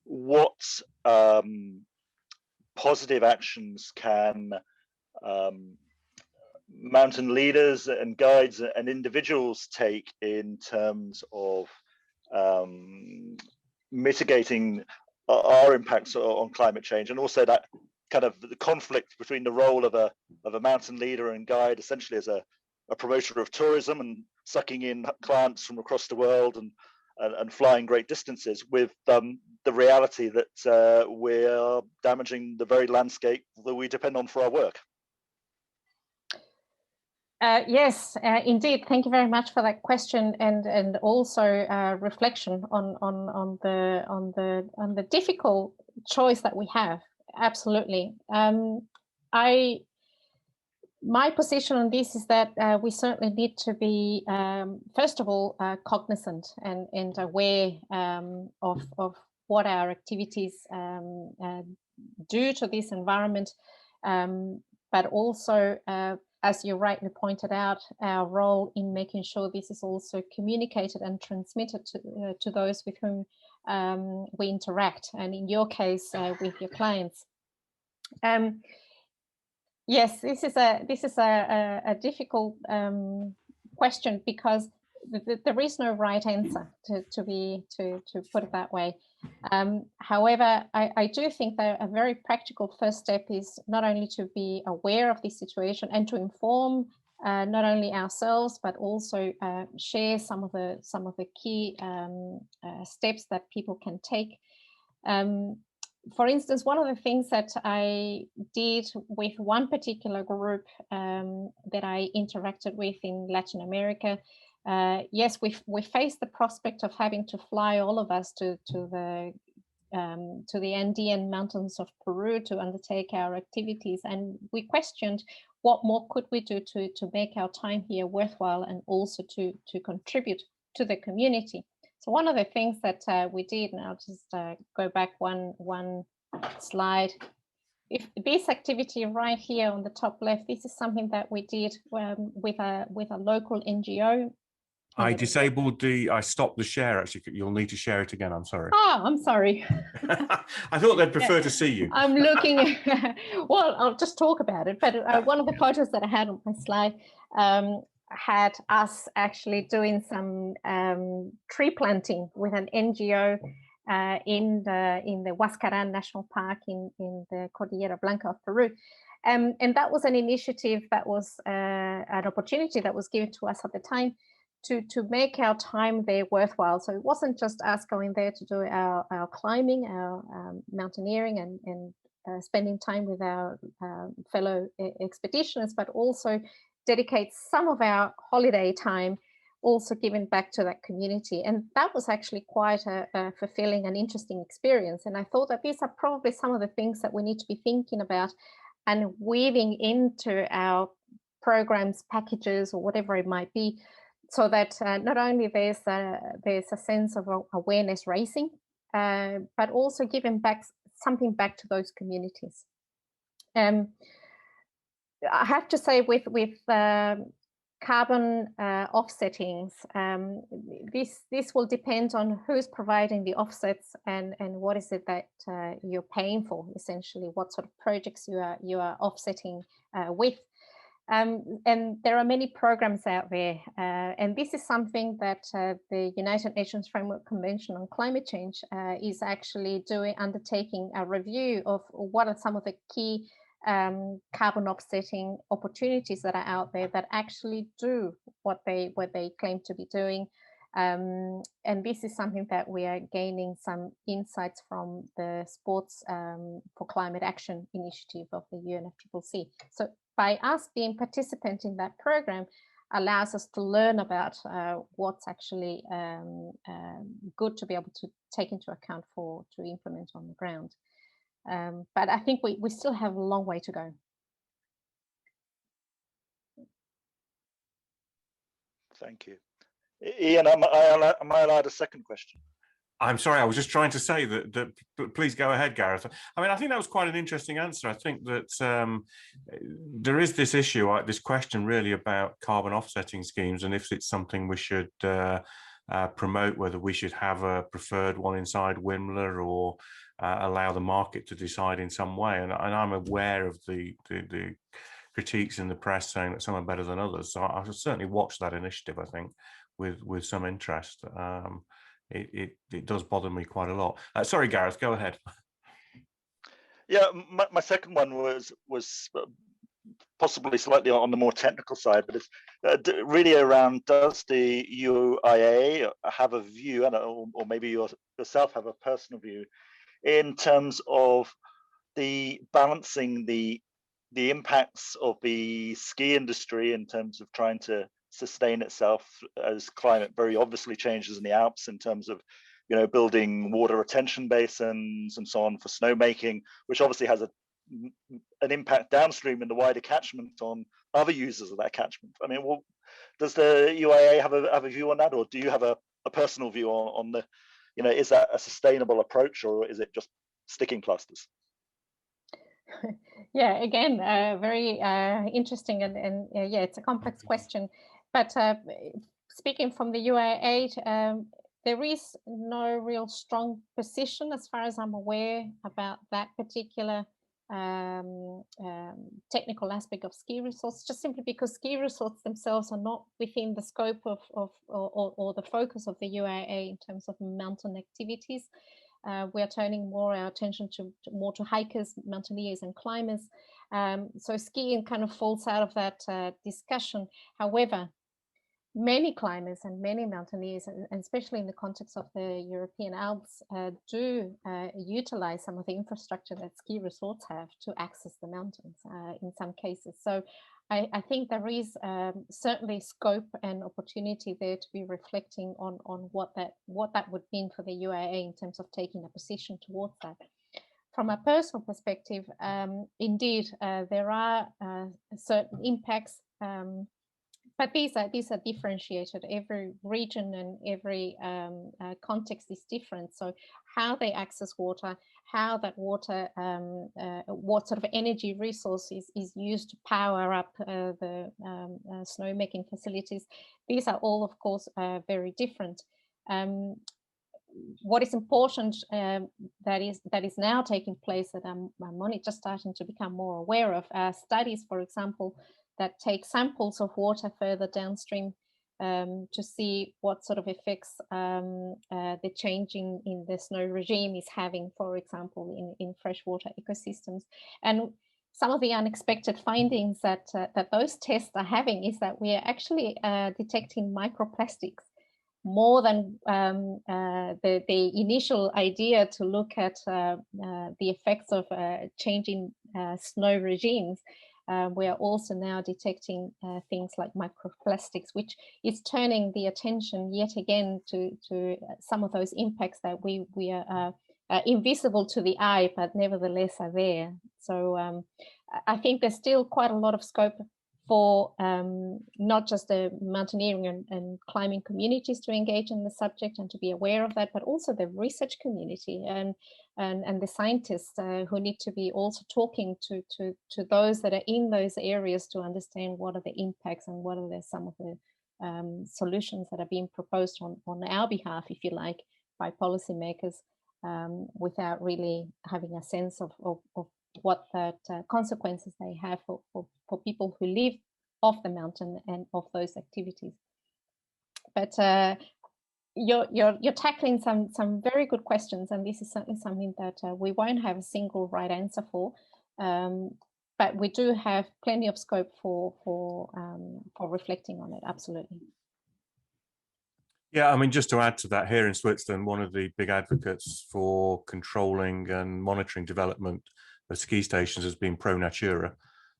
what positive actions can mountain leaders and guides and individuals take in terms of mitigating our impacts on climate change, and also that kind of the conflict between the role of a mountain leader and guide, essentially as a promoter of tourism and sucking in clients from across the world and flying great distances, with the reality that we're damaging the very landscape that we depend on for our work. Yes, indeed. Thank you very much for that question, and also reflection on the difficult choice that we have. Absolutely. My position on this is that we certainly need to be, first of all, cognizant and aware of what our activities do to this environment, but also, as you rightly pointed out, our role in making sure this is also communicated and transmitted to those with whom we interact, and in your case, with your clients. Yes, this is a difficult question, because there is no right answer, to put it that way. However, I do think that a very practical first step is not only to be aware of this situation and to inform not only ourselves, but also share some of the key steps that people can take. For instance, one of the things that I did with one particular group that I interacted with in Latin America, yes, we faced the prospect of having to fly all of us to the Andean mountains of Peru to undertake our activities, and we questioned what more could we do to make our time here worthwhile and also to contribute to the community. So one of the things that we did, and I'll just go back one slide. If this activity right here on the top left, this is something that we did with a local NGO. I stopped the share, actually. You'll need to share it again, I'm sorry. Oh, I'm sorry. I thought they'd prefer to see you. I'm looking, well, I'll just talk about it, but one of the photos that I had on my slide had us actually doing some tree planting with an NGO in the Huascarán National Park in the Cordillera Blanca of Peru. And that was an initiative that was an opportunity that was given to us at the time to make our time there worthwhile. So it wasn't just us going there to do our climbing, our mountaineering and spending time with our fellow expeditioners, but also dedicate some of our holiday time also giving back to that community. And that was actually quite a fulfilling and interesting experience. And I thought that these are probably some of the things that we need to be thinking about and weaving into our programs, packages, or whatever it might be, so that not only there's a sense of awareness raising, but also giving back something back to those communities. I have to say, with carbon offsettings, this will depend on who's providing the offsets and what is it that you're paying for, essentially, what sort of projects you are offsetting with. And there are many programs out there, and this is something that the United Nations Framework Convention on Climate Change is actually undertaking a review of what are some of the key carbon offsetting opportunities that are out there that actually do what they claim to be doing. And this is something that we are gaining some insights from the Sports for Climate Action initiative of the UNFCCC. So by us being participant in that program allows us to learn about what's actually good to be able to take into account to implement on the ground. But I think we still have a long way to go. Thank you. Ian, am I allowed a second question? I'm sorry, I was just trying to say that please go ahead, Gareth. I mean, I think that was quite an interesting answer. I think that there is this issue, this question really about carbon offsetting schemes, and if it's something we should promote, whether we should have a preferred one inside UIMLA or allow the market to decide in some way. And I'm aware of the critiques in the press saying that some are better than others. So I should certainly watch that initiative, I think, with some interest. It does bother me quite a lot. Sorry, Gareth, go ahead. Yeah, my second one was possibly slightly on the more technical side, but it's really around, does the UIAA have a view, or maybe yourself have a personal view, in terms of the balancing the impacts of the ski industry in terms of trying to sustain itself as climate very obviously changes in the Alps, in terms of building water retention basins and so on for snowmaking, which obviously has an impact downstream in the wider catchment on other users of that catchment. I mean, does the UIAA have a view on that, or do you have a personal view on the, is that a sustainable approach, or is it just sticking plasters? Yeah, again, very interesting, and yeah, it's a complex question. But speaking from the UIAA, there is no real strong position, as far as I'm aware, about that particular technical aspect of ski resorts, just simply because ski resorts themselves are not within the scope of or the focus of the UIAA in terms of mountain activities. We are turning more our attention more to hikers, mountaineers, and climbers. So skiing kind of falls out of that discussion. However, many climbers and many mountaineers, and especially in the context of the European Alps, do utilize some of the infrastructure that ski resorts have to access the mountains in some cases. So I think there is certainly scope and opportunity there to be reflecting on what that would mean for the UIAA in terms of taking a position towards that. from a personal perspective, indeed, there are certain impacts, but these are differentiated. Every region and every context is different. So how they access water, how that water, what sort of energy resource is used to power up the snowmaking facilities, these are all, of course, very different. What is important that is now taking place that I'm only just starting to become more aware of are studies, for example, that take samples of water further downstream to see what sort of effects the changing in the snow regime is having, for example, in freshwater ecosystems. And some of the unexpected findings that those tests are having is that we are actually detecting microplastics more than the initial idea to look at the effects of changing snow regimes. We are also now detecting things like microplastics, which is turning the attention yet again to some of those impacts that we are invisible to the eye, but nevertheless are there. So I think there's still quite a lot of scope for not just the mountaineering and climbing communities to engage in the subject and to be aware of that, but also the research community and the scientists who need to be also talking to those that are in those areas to understand what are the impacts and what are some of the solutions that are being proposed on our behalf, if you like, by policymakers, without really having a sense of what that consequences they have for people who live off the mountain and of those activities. But you're tackling some very good questions, and this is certainly something that we won't have a single right answer for, but we do have plenty of scope for reflecting on it. Absolutely. Yeah, I mean, just to add to that, here in Switzerland, one of the big advocates for controlling and monitoring development of ski stations has been Pro Natura,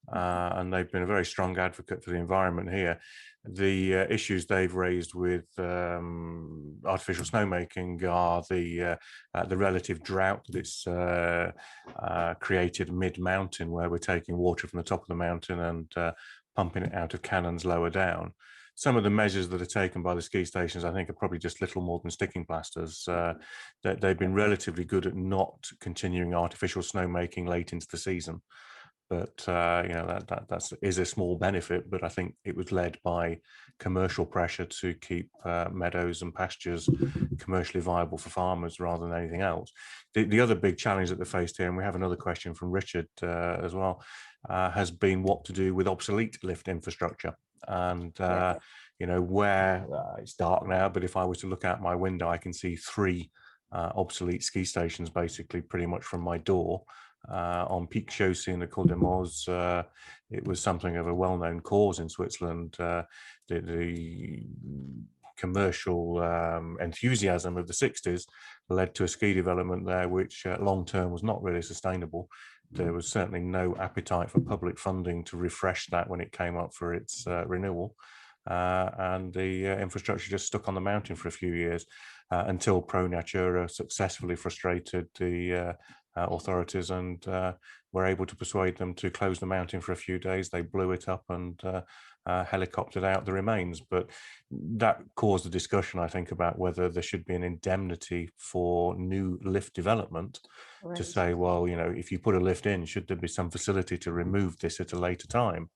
and they've been a very strong advocate for the environment here. The issues they've raised with artificial snowmaking are the relative drought that it's created mid-mountain, where we're taking water from the top of the mountain and pumping it out of cannons lower down. Some of the measures that are taken by the ski stations, I think, are probably just little more than sticking plasters. That they've been relatively good at not continuing artificial snowmaking late into the season. But you know, that is a small benefit. But I think it was led by commercial pressure to keep meadows and pastures commercially viable for farmers rather than anything else. The other big challenge that they faced here, and we have another question from Richard as well, has been what to do with obsolete lift infrastructure. And you know, where it's dark now, but if I was to look out my window, I can see 3 obsolete ski stations basically pretty much from my door. On Peak Chaussee in the Col de Moz, it was something of a well-known cause in Switzerland. The commercial enthusiasm of the 60s led to a ski development there, which long-term was not really sustainable. There was certainly no appetite for public funding to refresh that when it came up for its renewal. And the infrastructure just stuck on the mountain for a few years until Pro Natura successfully frustrated the authorities and were able to persuade them to close the mountain for a few days. They blew it up and helicoptered out the remains. But that caused a discussion, I think, about whether there should be an indemnity for new lift development. Right. To say, well, you know, if you put a lift in, should there be some facility to remove this at a later time?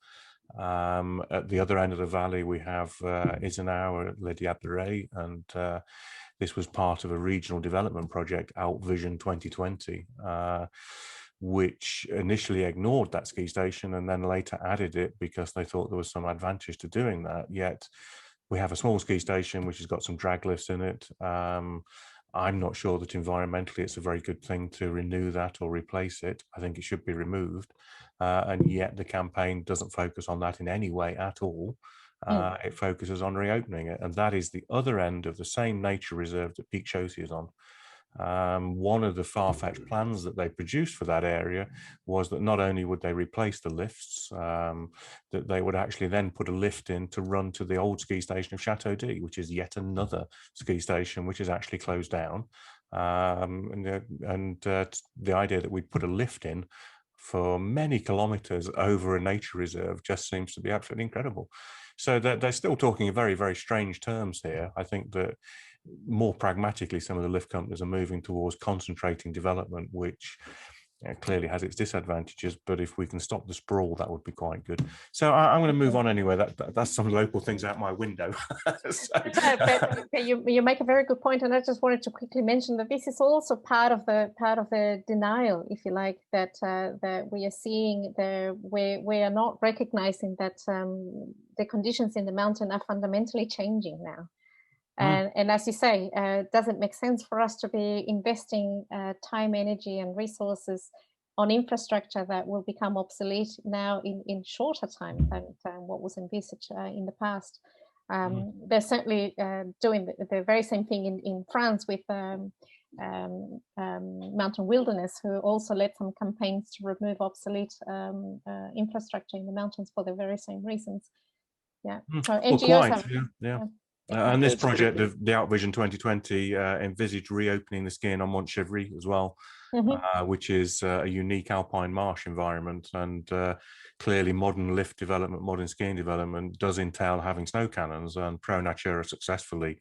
At the other end of the valley, we have Isenau at Les Diablerets, and this was part of a regional development project, Out Vision 2020, which initially ignored that ski station and then later added it because they thought there was some advantage to doing that. Yet we have a small ski station which has got some drag lifts in it. I'm not sure that environmentally it's a very good thing to renew that or replace it. I think it should be removed. And yet the campaign doesn't focus on that in any way at all. It focuses on reopening it. And that is the other end of the same nature reserve that Peak Chaussee is on. One of the far-fetched plans that they produced for that area was that not only would they replace the lifts, that they would actually then put a lift in to run to the old ski station of Chateau D, which is yet another ski station which is actually closed down. And the idea that we'd put a lift in for many kilometers over a nature reserve just seems to be absolutely incredible. So they're still talking in very, very strange terms here. I think that more pragmatically, some of the lift companies are moving towards concentrating development, which clearly has its disadvantages. But if we can stop the sprawl, that would be quite good. So I'm going to move on anyway. That's some local things out my window. But you make a very good point, and I just wanted to quickly mention that this is also part of the denial, if you like, that that we are seeing. We are not recognizing that the conditions in the mountain are fundamentally changing now. And as you say, does it make sense for us to be investing time, energy, and resources on infrastructure that will become obsolete now in shorter time than what was envisaged in the past? They're certainly doing the very same thing in France with Mountain Wilderness, who also led some campaigns to remove obsolete infrastructure in the mountains for the very same reasons. Yeah, so NGOs have. Yeah. And this project of the Outvision 2020 envisaged reopening the skiing on Mont Chevry as well, which is a unique alpine marsh environment. And clearly modern lift development, modern skiing development does entail having snow cannons, and Pro Natura successfully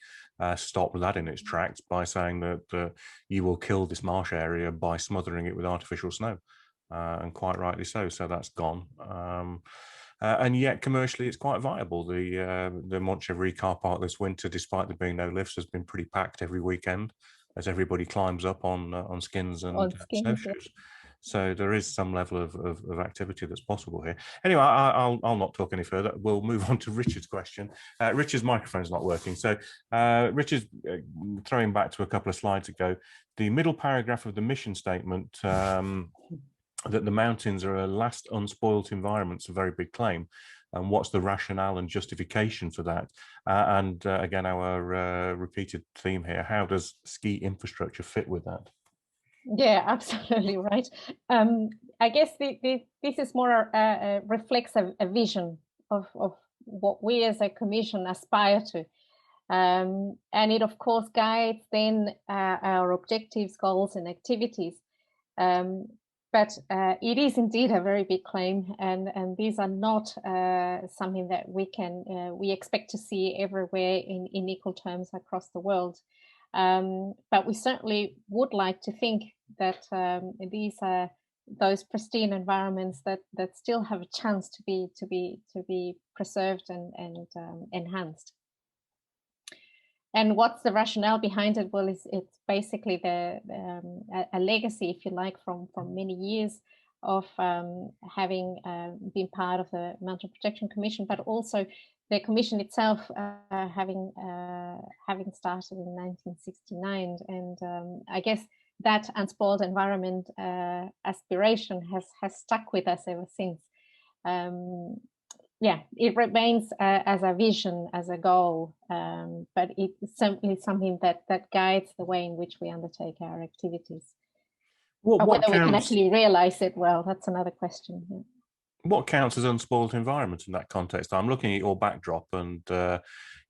stopped that in its tracks by saying that you will kill this marsh area by smothering it with artificial snow, and quite rightly so. So that's gone. And yet commercially it's quite viable. The Mont Chevry car park this winter, despite there being no lifts, has been pretty packed every weekend as everybody climbs up on skins and snowshoes. So there is some level of activity that's possible here. Anyway, I'll not talk any further. We'll move on to Richard's question. Richard's microphone's not working. So Richard's throwing back to a couple of slides ago, the middle paragraph of the mission statement, that the mountains are a last unspoilt environment, is a very big claim. And what's the rationale and justification for that? Again, our repeated theme here, how does ski infrastructure fit with that? Yeah, absolutely right. I guess this is more reflects a vision of what we as a commission aspire to. And it, of course, guides then our objectives, goals, and activities. But it is indeed a very big claim, and these are not something that we expect to see everywhere in equal terms across the world. But we certainly would like to think that these are those pristine environments that still have a chance to be preserved and enhanced. And what's the rationale behind it? Well, it's basically a legacy, if you like, from many years of having been part of the Mountain Protection Commission, but also the commission itself having started in 1969. And I guess that unspoiled environment aspiration has stuck with us ever since. Yeah, it remains as a vision, as a goal, but it's simply something that guides the way in which we undertake our activities. But whether we can actually realize it, well, that's another question. Yeah. What counts as unspoiled environment in that context? I'm looking at your backdrop, and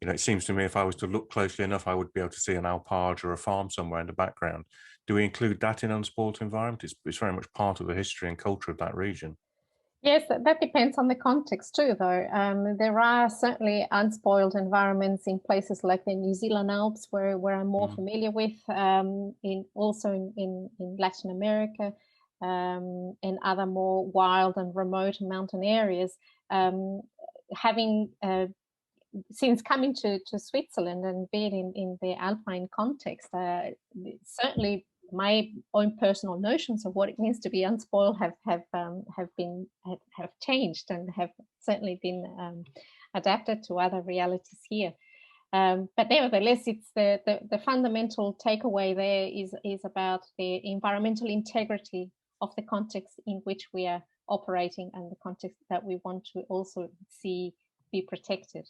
it seems to me if I was to look closely enough, I would be able to see an alpage or a farm somewhere in the background. Do we include that in unspoiled environment? It's very much part of the history and culture of that region. Yes, that depends on the context too, though. There are certainly unspoiled environments in places like the New Zealand Alps, where I'm more familiar with, also in Latin America, and other more wild and remote mountain areas. Having since coming to Switzerland and being in the Alpine context, certainly my own personal notions of what it means to be unspoiled have changed and have certainly been adapted to other realities here. But nevertheless, it's the fundamental takeaway there is about the environmental integrity of the context in which we are operating and the context that we want to also see be protected.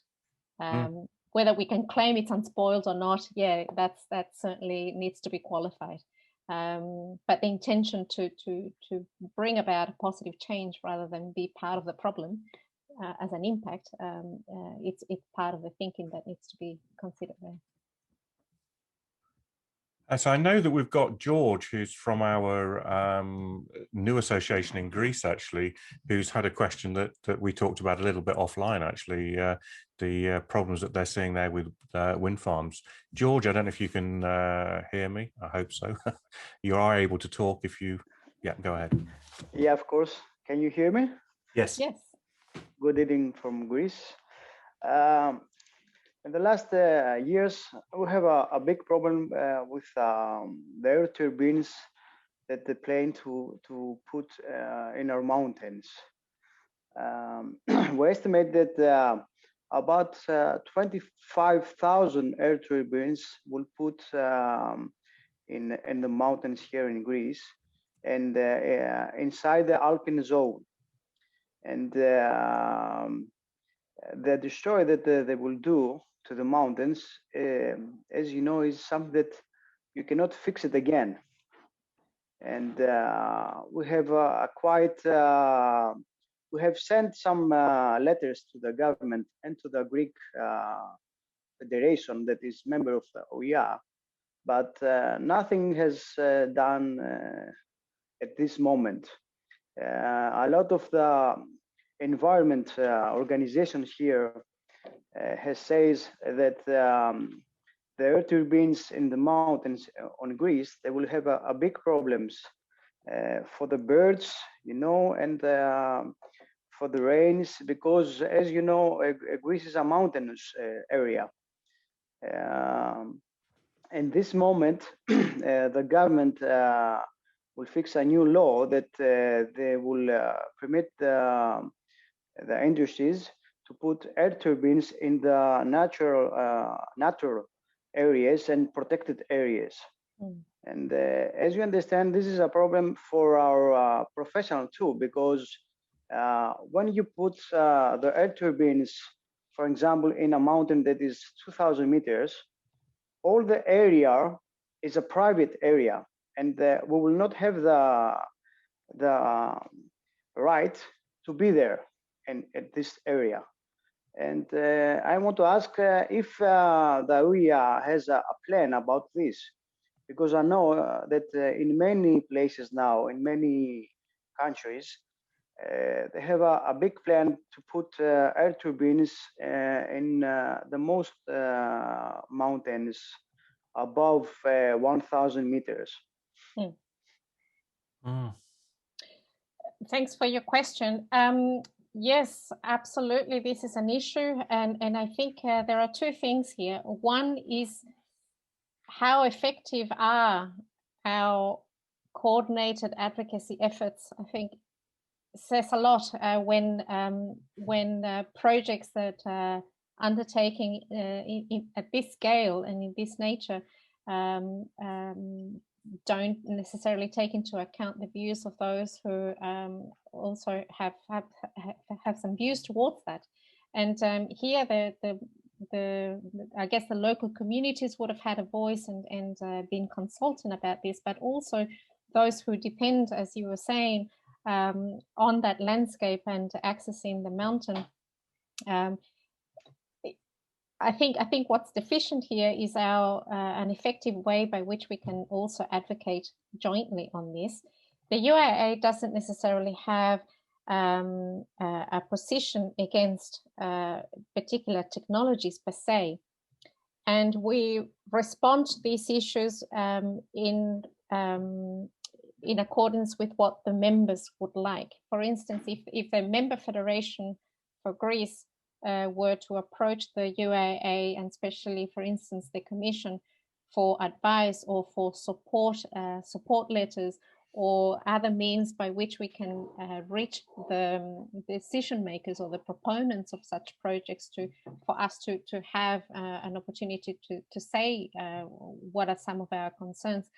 whether we can claim it's unspoiled or not, yeah, that certainly needs to be qualified. But the intention to bring about a positive change rather than be part of the problem as an impact, it's part of the thinking that needs to be considered there. So I know that we've got George, who's from our new association in Greece, actually, who's had a question that we talked about a little bit offline, actually, the problems that they're seeing there with wind farms. George, I don't know if you can hear me. I hope so. You are able to talk if you, yeah, go ahead. Yeah, of course. Can you hear me? Yes. Yes. Good evening from Greece. In the last years, we have a big problem with the air turbines that they plan to put in our mountains. We estimate that about 25,000 air turbines will put in the mountains here in Greece and inside the Alpine zone. And the destroy that they will do to the mountains, as you know, is something that you cannot fix it again. And we have we have sent some letters to the government and to the Greek Federation that is member of the OEA, but nothing has done at this moment. A lot of the environment organizations here says that the air turbines in the mountains on Greece, they will have a big problems for the birds, you know, and for the rains, because as you know, Greece is a mountainous area. In this moment, the government will fix a new law that they will permit the industries to put air turbines in the natural areas and protected areas. And as you understand, this is a problem for our professional too, because when you put the air turbines, for example, in a mountain that is 2,000 meters, all the area is a private area, and we will not have the right to be there at this area. And I want to ask if the UIA has a plan about this, because I know that in many places now, in many countries, they have a big plan to put air turbines in the most mountains above 1,000 meters. Thanks for your question. Yes, absolutely. This is an issue. And I think there are two things here. One is how effective are our coordinated advocacy efforts. I think says a lot when projects that are undertaking at this scale and in this nature don't necessarily take into account the views of those who also have some views towards that. And here I guess the local communities would have had a voice and been consultant about this, but also those who depend, as you were saying, on that landscape and accessing the mountain. I think what's deficient here is an effective way by which we can also advocate jointly on this. The UIAA doesn't necessarily have a position against particular technologies per se, and we respond to these issues in accordance with what the members would like. For instance, if a member federation for Greece were to approach the UIAA and especially, for instance, the Commission for advice or for support letters or other means by which we can reach the decision makers or the proponents of such projects for us to have an opportunity to say what are some of our concerns.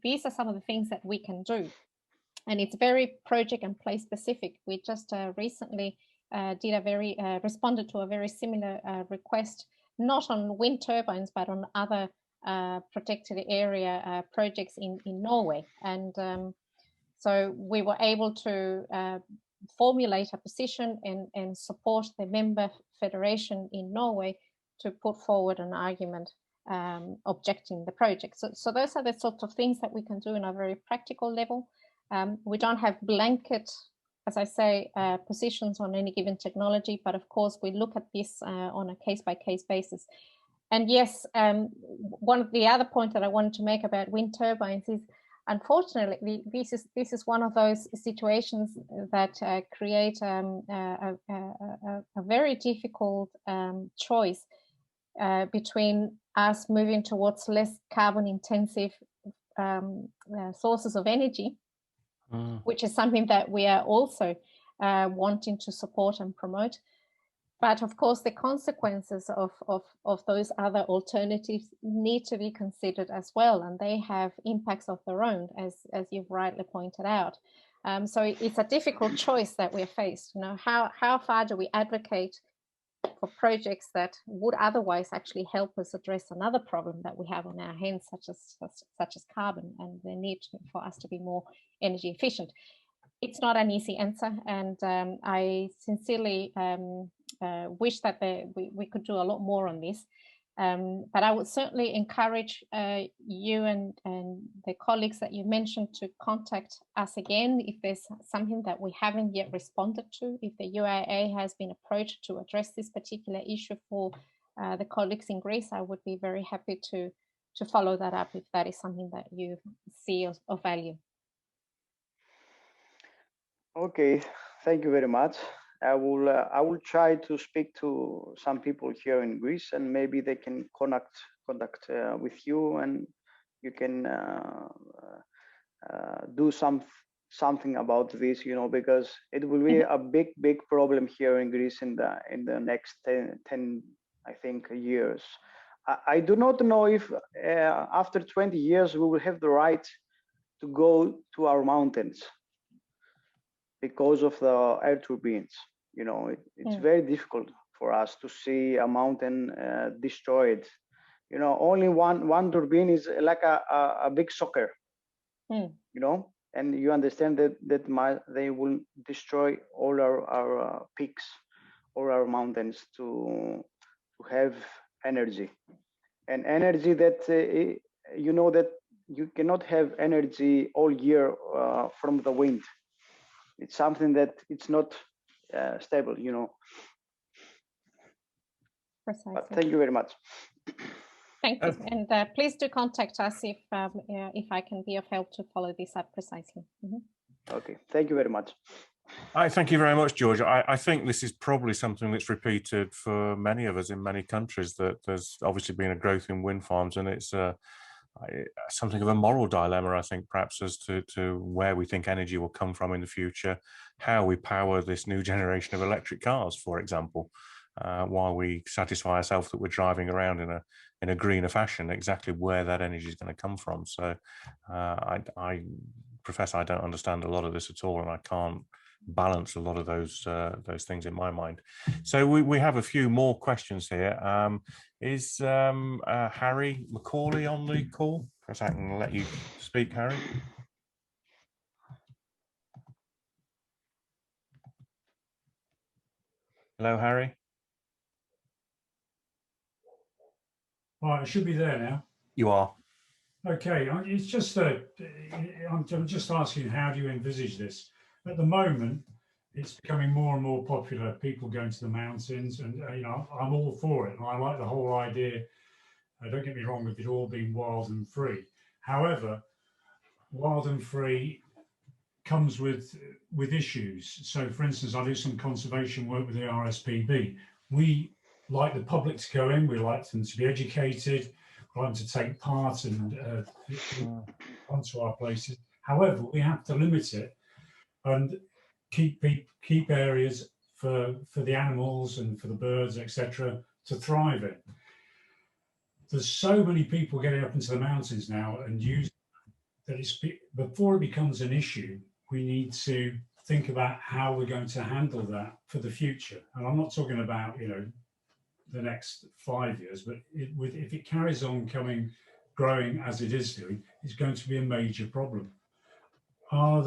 These are some of the things that we can do. And it's very project and place specific. We just recently responded to a very similar request not on wind turbines, but on other protected area projects in Norway. And so we were able to formulate a position and support the member federation in Norway to put forward an argument objecting the project. So those are the sort of things that we can do on a very practical level. We don't have blanket, as I say, positions on any given technology, but of course we look at this on a case-by-case basis. And yes, one of the other point that I wanted to make about wind turbines is, unfortunately, this is one of those situations that create a very difficult choice between us moving towards less carbon-intensive sources of energy, which is something that we are also wanting to support and promote. But of course, the consequences of those other alternatives need to be considered as well, and they have impacts of their own, as you've rightly pointed out. So it's a difficult choice that we're faced. You know, how far do we advocate for projects that would otherwise actually help us address another problem that we have on our hands, such as carbon and the need for us to be more energy efficient? It's not an easy answer, and I sincerely wish that we could do a lot more on this. But I would certainly encourage you and the colleagues that you mentioned to contact us again if there's something that we haven't yet responded to. If the UIAA has been approached to address this particular issue for the colleagues in Greece, I would be very happy to follow that up if that is something that you see of value. Okay, thank you very much. I will try to speak to some people here in Greece, and maybe they can contact with you, and you can do something about this, you know, because it will be a big problem here in Greece in the next 10 I think years. I do not know if after 20 years we will have the right to go to our mountains because of the air turbines. You know, it's very difficult for us to see a mountain destroyed. You know, only one turbine is like a big soccer. You know, and you understand that they will destroy all our peaks, all our mountains to have energy, and energy that you know that you cannot have energy all year from the wind. It's something that it's not stable, you know. Precisely. But thank you very much. Thank you, and please do contact us if I can be of help to follow this up precisely. Okay, thank you very much. Thank you very much, George. I think this is probably something that's repeated for many of us in many countries, that there's obviously been a growth in wind farms, and it's something of a moral dilemma, I think, perhaps, as to where we think energy will come from in the future, how we power this new generation of electric cars, for example, while we satisfy ourselves that we're driving around in a greener fashion, exactly where that energy is going to come from. So I profess I don't understand a lot of this at all, and I can't balance a lot of those things in my mind. So we have a few more questions here. Is Harry Macaulay on the call? Perhaps I can let you speak, Harry. Hello, Harry. Right, I should be there now. You are. Okay, it's just that I'm just asking, how do you envisage this? At the moment, it's becoming more and more popular, people going to the mountains, and you know, I'm all for it, and I like the whole idea. Don't get me wrong, with it all being wild and free. However, wild and free comes with issues. So, for instance, I do some conservation work with the RSPB. We like the public to go in. We like them to be educated. We like them to take part and onto our places. However, we have to limit it and keep areas for the animals and for the birds, etc., to thrive in. There's so many people getting up into the mountains now and using that before it becomes an issue, we need to think about how we're going to handle that for the future. And I'm not talking about, you know, the next 5 years, but if it carries on growing as it is doing, it's going to be a major problem. Are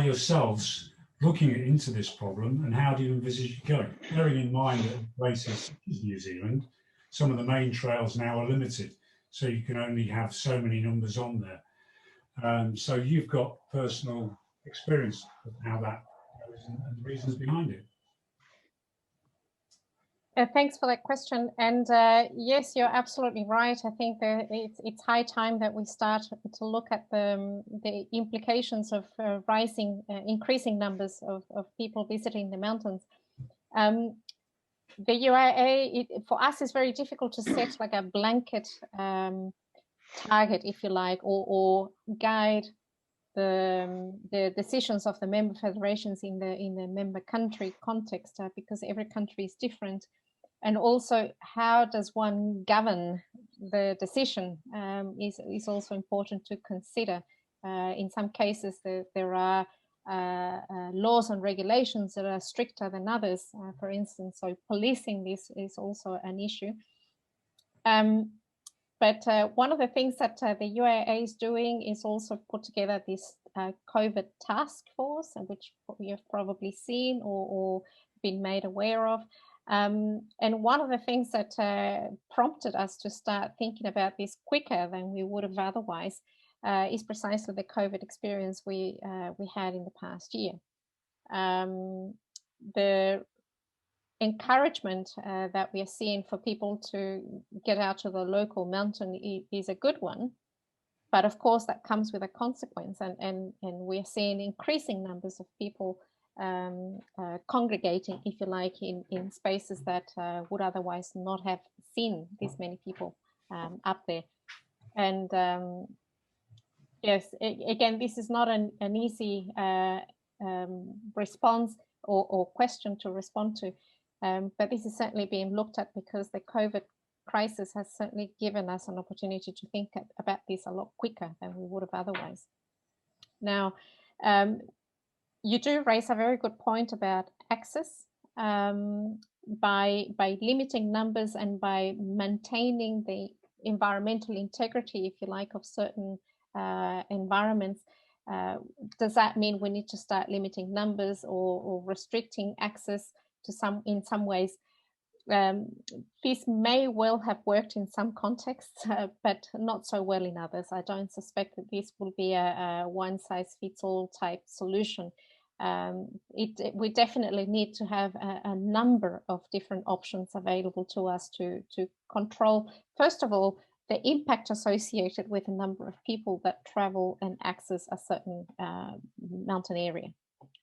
yourselves looking into this problem, and how do you envisage it going? Bearing in mind that in places such as New Zealand, some of the main trails now are limited, so you can only have so many numbers on there. So you've got personal experience of how that goes and the reasons behind it. Thanks for that question. And yes, you're absolutely right. I think that it's high time that we start to look at the implications of increasing numbers of people visiting the mountains. The UIA, for us, is very difficult to set like a blanket target, if you like, or guide the decisions of the member federations in the member country context, because every country is different. And also, how does one govern the decision is also important to consider. In some cases, there are laws and regulations that are stricter than others, for instance. So policing this is also an issue. But one of the things that the UIAA is doing is also put together this COVID task force, which you've probably seen or been made aware of. And one of the things that prompted us to start thinking about this quicker than we would have otherwise is precisely the COVID experience we had in the past year. The encouragement that we are seeing for people to get out to the local mountain is a good one. But of course, that comes with a consequence. And we're seeing increasing numbers of people congregating, if you like, in spaces that would otherwise not have seen this many people up there. And yes, again, this is not an easy response or question to respond to, but this is certainly being looked at because the COVID crisis has certainly given us an opportunity to think about this a lot quicker than we would have otherwise. Now, you do raise a very good point about access. By limiting numbers and by maintaining the environmental integrity, if you like, of certain environments, does that mean we need to start limiting numbers or restricting access to in some ways? This may well have worked in some contexts, but not so well in others. I don't suspect that this will be a one-size-fits-all type solution. We definitely need to have a number of different options available to us to control, first of all, the impact associated with the number of people that travel and access a certain mountain area.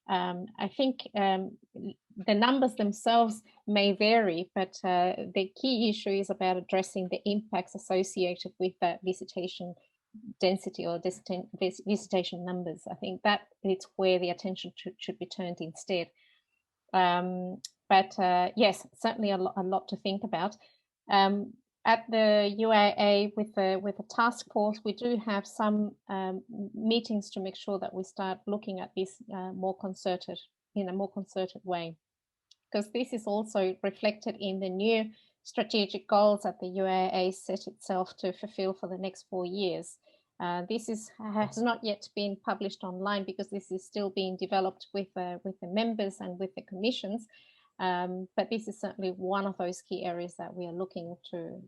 I think the numbers themselves may vary, but the key issue is about addressing the impacts associated with that visitation density or visitation numbers. I think that it's where the attention should be turned instead. But yes, certainly a lot to think about. At the UIAA with the task force, we do have some meetings to make sure that we start looking at this in a more concerted way, because this is also reflected in the new strategic goals that the UIAA set itself to fulfill for the next 4 years. This has not yet been published online because this is still being developed with the members and with the commissions. But this is certainly one of those key areas that we are looking to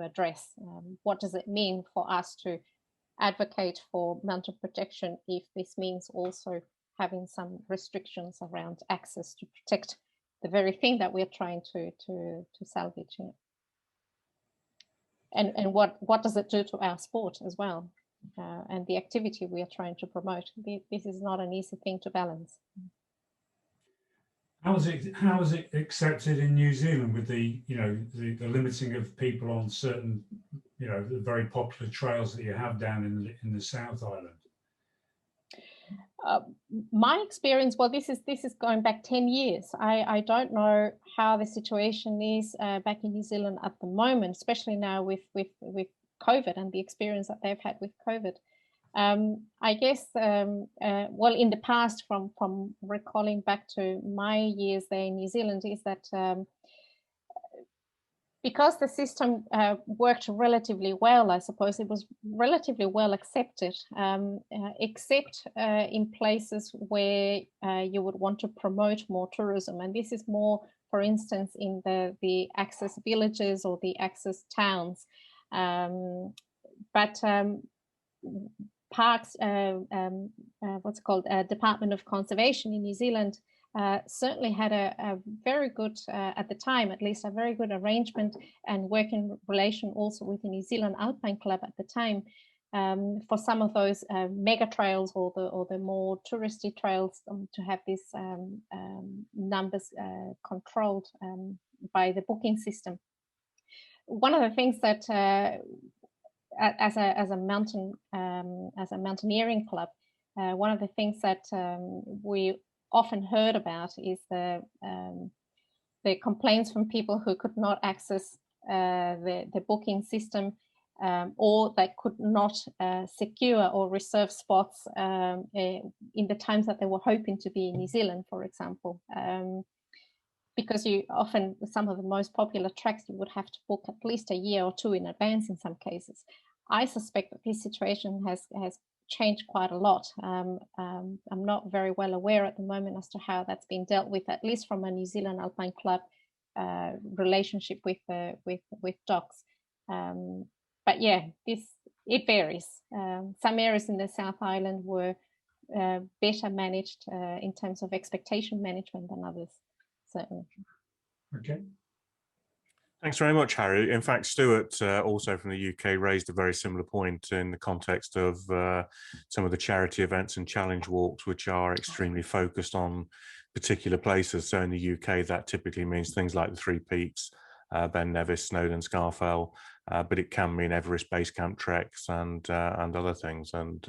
address. What does it mean for us to advocate for mountain protection if this means also having some restrictions around access to protect the very thing that we're trying to salvage? And what does it do to our sport as well, and the activity we are trying to promote? This is not an easy thing to balance. How is it accepted in New Zealand with the limiting of people on certain the very popular trails that you have down in the South Island? My experience, well, this is going back 10 years. I don't know how the situation is back in New Zealand at the moment, especially now with COVID and the experience that they've had with COVID. I guess, well, in the past, from recalling back to my years there in New Zealand, is that because the system worked relatively well, I suppose it was relatively well accepted, except in places where you would want to promote more tourism. And this is more, for instance, in the access villages or the access towns. But parks, what's called Department of Conservation in New Zealand, certainly had a very good, at the time at least, a very good arrangement and working relation also with the New Zealand Alpine Club at the time for some of those mega trails or the more touristy trails to have these numbers controlled by the booking system. One of the things that as a mountaineering club, one of the things that we often heard about is the complaints from people who could not access the booking system or that could not secure or reserve spots in the times that they were hoping to be in New Zealand, for example. Because you often, some of the most popular tracks, you would have to book at least a year or two in advance in some cases. I suspect that this situation has changed quite a lot. I'm not very well aware at the moment as to how that's been dealt with, at least from a New Zealand Alpine Club relationship with docs. But yeah, it varies. Some areas in the South Island were better managed in terms of expectation management than others. Certainly. Okay. Thanks very much, Harry. In fact, Stuart, also from the UK, raised a very similar point in the context of some of the charity events and challenge walks, which are extremely focused on particular places. So in the UK, that typically means things like the Three Peaks, Ben Nevis, Snowdon, Scafell, but it can mean Everest Base Camp treks and other things. And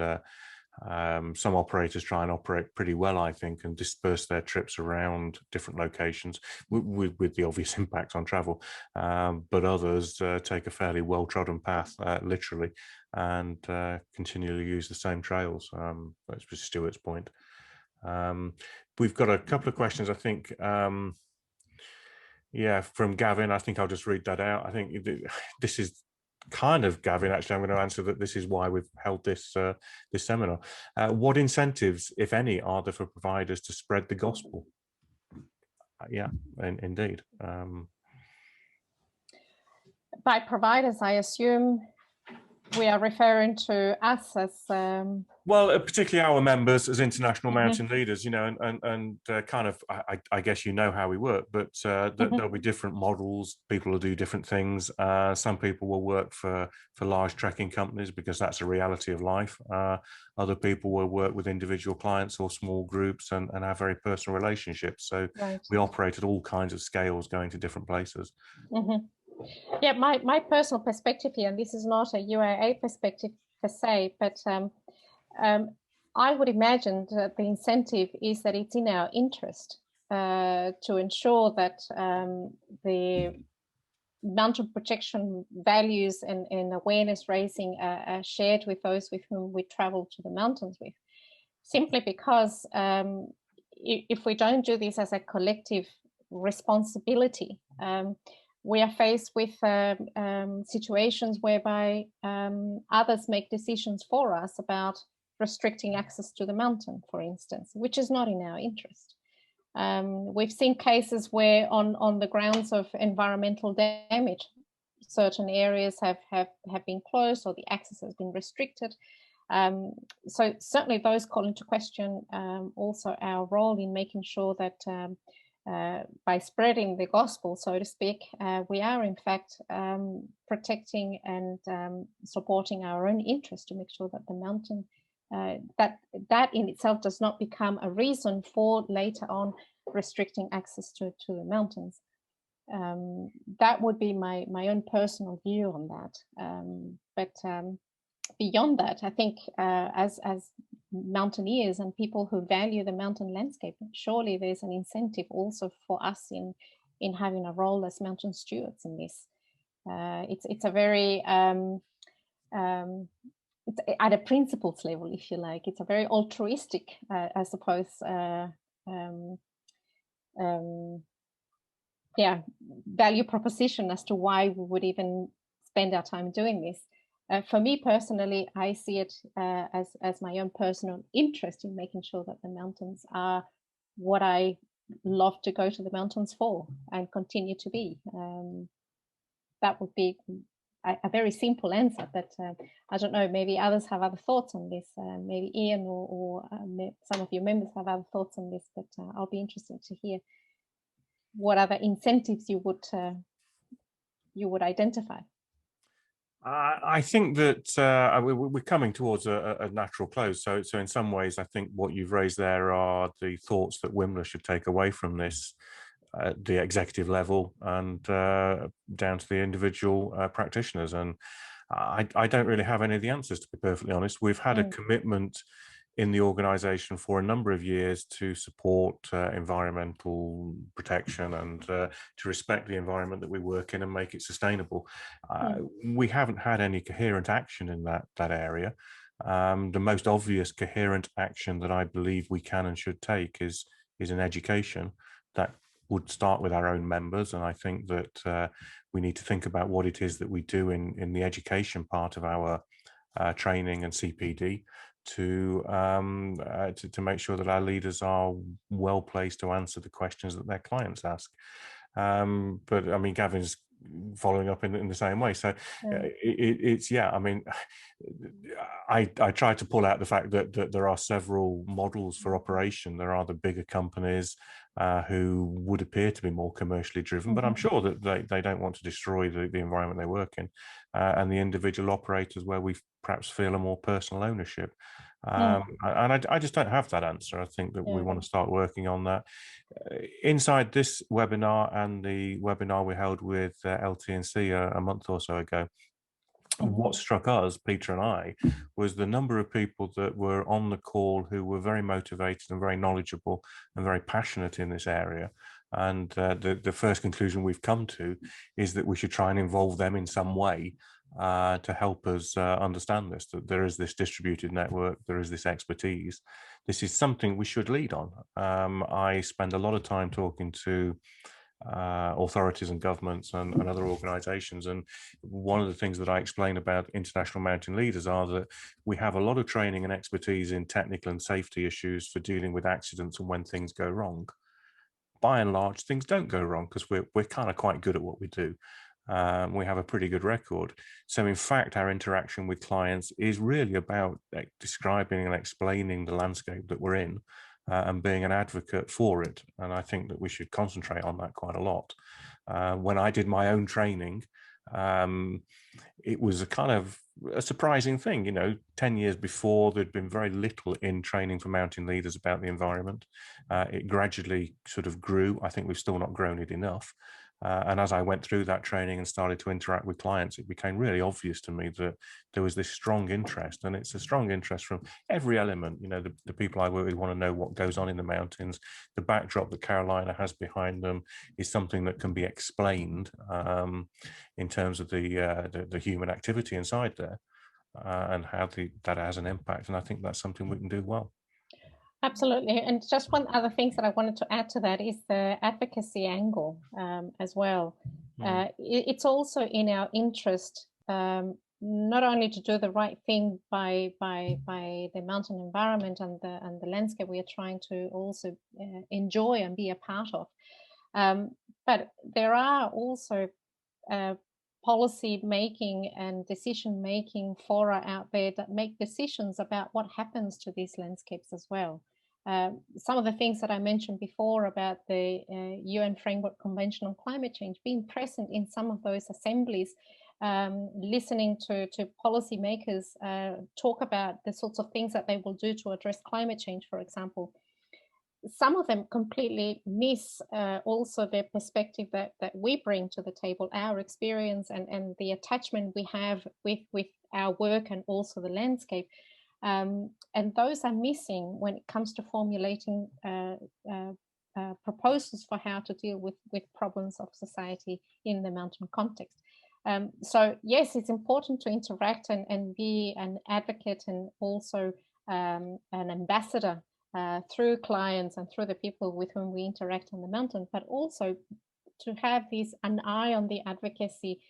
some operators try and operate pretty well, I think, and disperse their trips around different locations with the obvious impact on travel. But others take a fairly well-trodden path, literally, and continually use the same trails. That's Stuart's point. We've got a couple of questions, I think. Yeah, from Gavin. I think I'll just read that out. I think this is kind of, Gavin, actually, I'm going to answer that this is why we've held this this seminar. What incentives, if any, are there for providers to spread the gospel? Yeah, indeed. By providers, I assume we are referring to us as well, particularly our members as international mountain leaders, you know, and kind of, I guess you know how we work, but there'll be different models. People will do different things. Some people will work for large trekking companies because that's a reality of life. Other people will work with individual clients or small groups and have very personal relationships. So we operate at all kinds of scales, going to different places. Yeah, my personal perspective here, and this is not a UIAA perspective per se, but I would imagine that the incentive is that it's in our interest to ensure that the mountain protection values and awareness raising are shared with those with whom we travel to the mountains with. Simply because if we don't do this as a collective responsibility, we are faced with situations whereby others make decisions for us about restricting access to the mountain, for instance, which is not in our interest. We've seen cases where on the grounds of environmental damage, certain areas have been closed or the access has been restricted. So certainly those call into question also our role in making sure that by spreading the gospel, so to speak, we are in fact protecting and supporting our own interest to make sure that the mountain, that in itself does not become a reason for later on restricting access to the mountains. That would be my own personal view on that. But beyond that, I think as mountaineers and people who value the mountain landscape, surely there's an incentive also for us in having a role as mountain stewards in this. It's a very it's at a principles level, if you like. It's a very altruistic, I suppose, value proposition as to why we would even spend our time doing this. For me personally, I see it as my own personal interest in making sure that the mountains are what I love to go to the mountains for and continue to be. That would be a very simple answer, but I don't know, maybe others have other thoughts on this. Maybe Ian or some of your members have other thoughts on this, but I'll be interested to hear what other incentives you would identify. I think that we're coming towards a natural close. So in some ways, I think what you've raised there are the thoughts that UIMLA should take away from this, the executive level and down to the individual practitioners. And I don't really have any of the answers, to be perfectly honest. We've had a commitment in the organisation for a number of years to support environmental protection and to respect the environment that we work in and make it sustainable. We haven't had any coherent action in that area. The most obvious coherent action that I believe we can and should take is an education that would start with our own members. And I think that we need to think about what it is that we do in the education part of our training and CPD to make sure that our leaders are well placed to answer the questions that their clients ask. But I mean, Gavin's following up in the same way. So I mean, I try to pull out the fact that there are several models for operation. There are the bigger companies who would appear to be more commercially driven, but I'm sure that they don't want to destroy the environment they work in, and the individual operators where we perhaps feel a more personal ownership. And I just don't have that answer. I think that we want to start working on that. Inside this webinar and the webinar we held with LT&C a month or so ago, what struck us, Peter and I, was the number of people that were on the call who were very motivated and very knowledgeable and very passionate in this area. And the first conclusion we've come to is that we should try and involve them in some way to help us understand this, that there is this distributed network, there is this expertise. This is something we should lead on. I spend a lot of time talking to authorities and governments and other organizations, and one of the things that I explain about international mountain leaders are that we have a lot of training and expertise in technical and safety issues for dealing with accidents and when things go wrong. By and large, things don't go wrong because we're kind of quite good at what we do. We have a pretty good record. So in fact, our interaction with clients is really about describing and explaining the landscape that we're in and being an advocate for it. And I think that we should concentrate on that quite a lot. When I did my own training, it was a kind of a surprising thing. You know, 10 years before, there'd been very little in training for mountain leaders about the environment. It gradually sort of grew. I think we've still not grown it enough. And as I went through that training and started to interact with clients, it became really obvious to me that there was this strong interest, and it's a strong interest from every element. You know, the people I work with want to know what goes on in the mountains. The backdrop that Carolina has behind them is something that can be explained in terms of the human activity inside there and how that has an impact. And I think that's something we can do well. Absolutely. And just one other thing that I wanted to add to that is the advocacy angle as well. It's also in our interest not only to do the right thing by the mountain environment and the landscape we are trying to also enjoy and be a part of, but there are also policy making and decision making fora out there that make decisions about what happens to these landscapes as well. Some of the things that I mentioned before about the UN Framework Convention on Climate Change, being present in some of those assemblies, listening to policymakers talk about the sorts of things that they will do to address climate change, for example. Some of them completely miss also the perspective that we bring to the table, our experience and the attachment we have with our work and also the landscape. And those are missing when it comes to formulating proposals for how to deal with problems of society in the mountain context. So yes, it's important to interact and be an advocate and also an ambassador through clients and through the people with whom we interact on the mountain, but also have an eye on the advocacy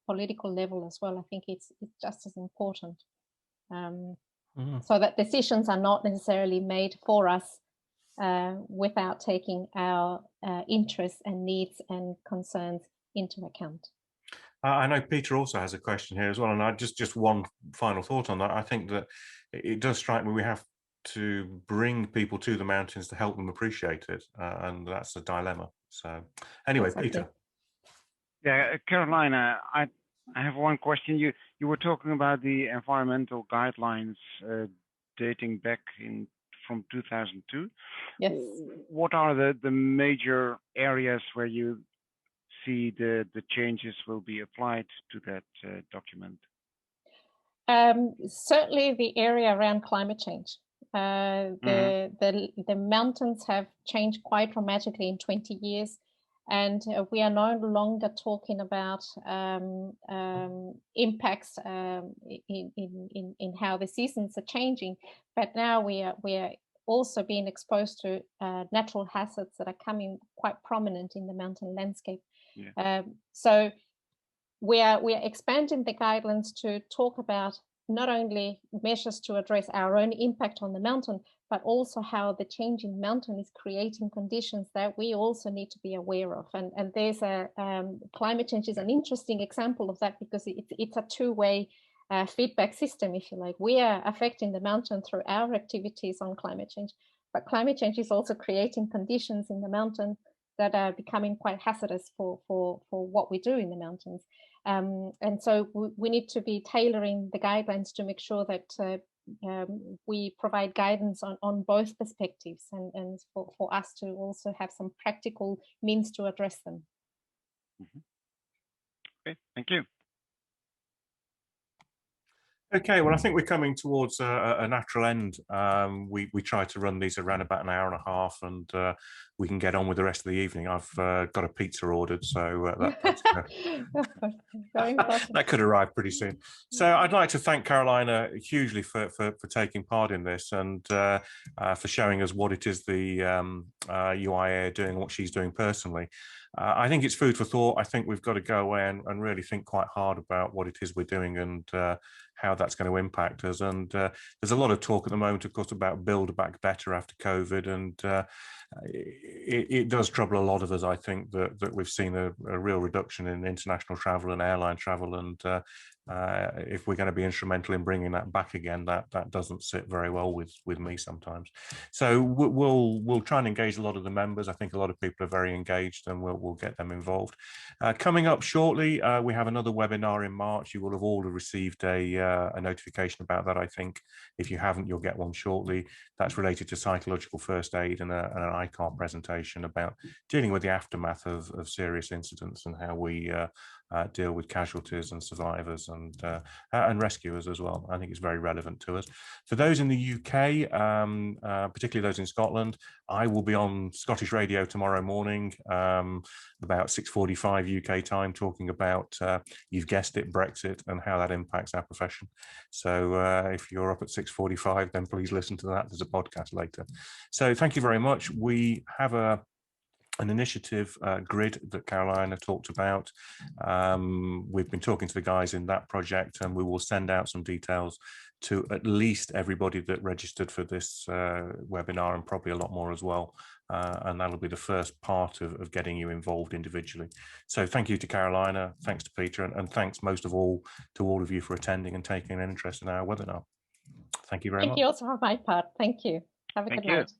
political level as well. I think it's just as important, so that decisions are not necessarily made for us without taking our interests and needs and concerns into account. I know Peter also has a question here as well, and I just one final thought on that. I think that it does strike me we have to bring people to the mountains to help them appreciate it, and that's a dilemma. So anyway, Exactly. Peter. Yeah, Carolina, I have one question. You were talking about the environmental guidelines dating back from 2002. Yes. What are the major areas where you see the changes will be applied to that document? Certainly the area around climate change. The mountains have changed quite dramatically in 20 years, and we are no longer talking about impacts in how the seasons are changing, but now we are also being exposed to natural hazards that are coming quite prominent in the mountain landscape. Yeah. So we are expanding the guidelines to talk about not only measures to address our own impact on the mountain, but also how the changing mountain is creating conditions that we also need to be aware of. And there's climate change is an interesting example of that, because it's a two-way feedback system, if you like. We are affecting the mountain through our activities on climate change, but climate change is also creating conditions in the mountain that are becoming quite hazardous for what we do in the mountains. And so we need to be tailoring the guidelines to make sure that we provide guidance on both perspectives, and for us to also have some practical means to address them. Okay, thank you. Okay, well, I think we're coming towards a natural end. We try to run these around about an hour and a half, and we can get on with the rest of the evening. I've got a pizza ordered, so that could arrive pretty soon. So I'd like to thank Carolina hugely for taking part in this, and for showing us what it is the UIAA are doing, what she's doing personally. I think it's food for thought. I think we've got to go away and really think quite hard about what it is we're doing and how that's going to impact us. And there's a lot of talk at the moment, of course, about build back better after COVID, and it does trouble a lot of us. I think that we've seen a real reduction in international travel and airline travel, and if we're going to be instrumental in bringing that back again, that doesn't sit very well with me sometimes. So we'll try and engage a lot of the members. I think a lot of people are very engaged, and we'll get them involved. Coming up shortly, we have another webinar in March. You will have all received a notification about that, I think. If you haven't, you'll get one shortly. That's related to psychological first aid and an ICAR presentation about dealing with the aftermath of serious incidents and how we deal with casualties and survivors and rescuers as well. I think it's very relevant to us. For those in the UK, particularly those in Scotland, I will be on Scottish radio tomorrow morning, about 6:45 UK time, talking about, you've guessed it, Brexit and how that impacts our profession. So if you're up at 6:45, then please listen to that. There's a podcast later. So thank you very much. We have an initiative grid that Carolina talked about. We've been talking to the guys in that project, and we will send out some details to at least everybody that registered for this webinar, and probably a lot more as well. And that'll be the first part of getting you involved individually. So thank you to Carolina, thanks to Peter, and thanks most of all to all of you for attending and taking an interest in our webinar. Thank you very much. Thank you also for my part. Thank you. Have a good night.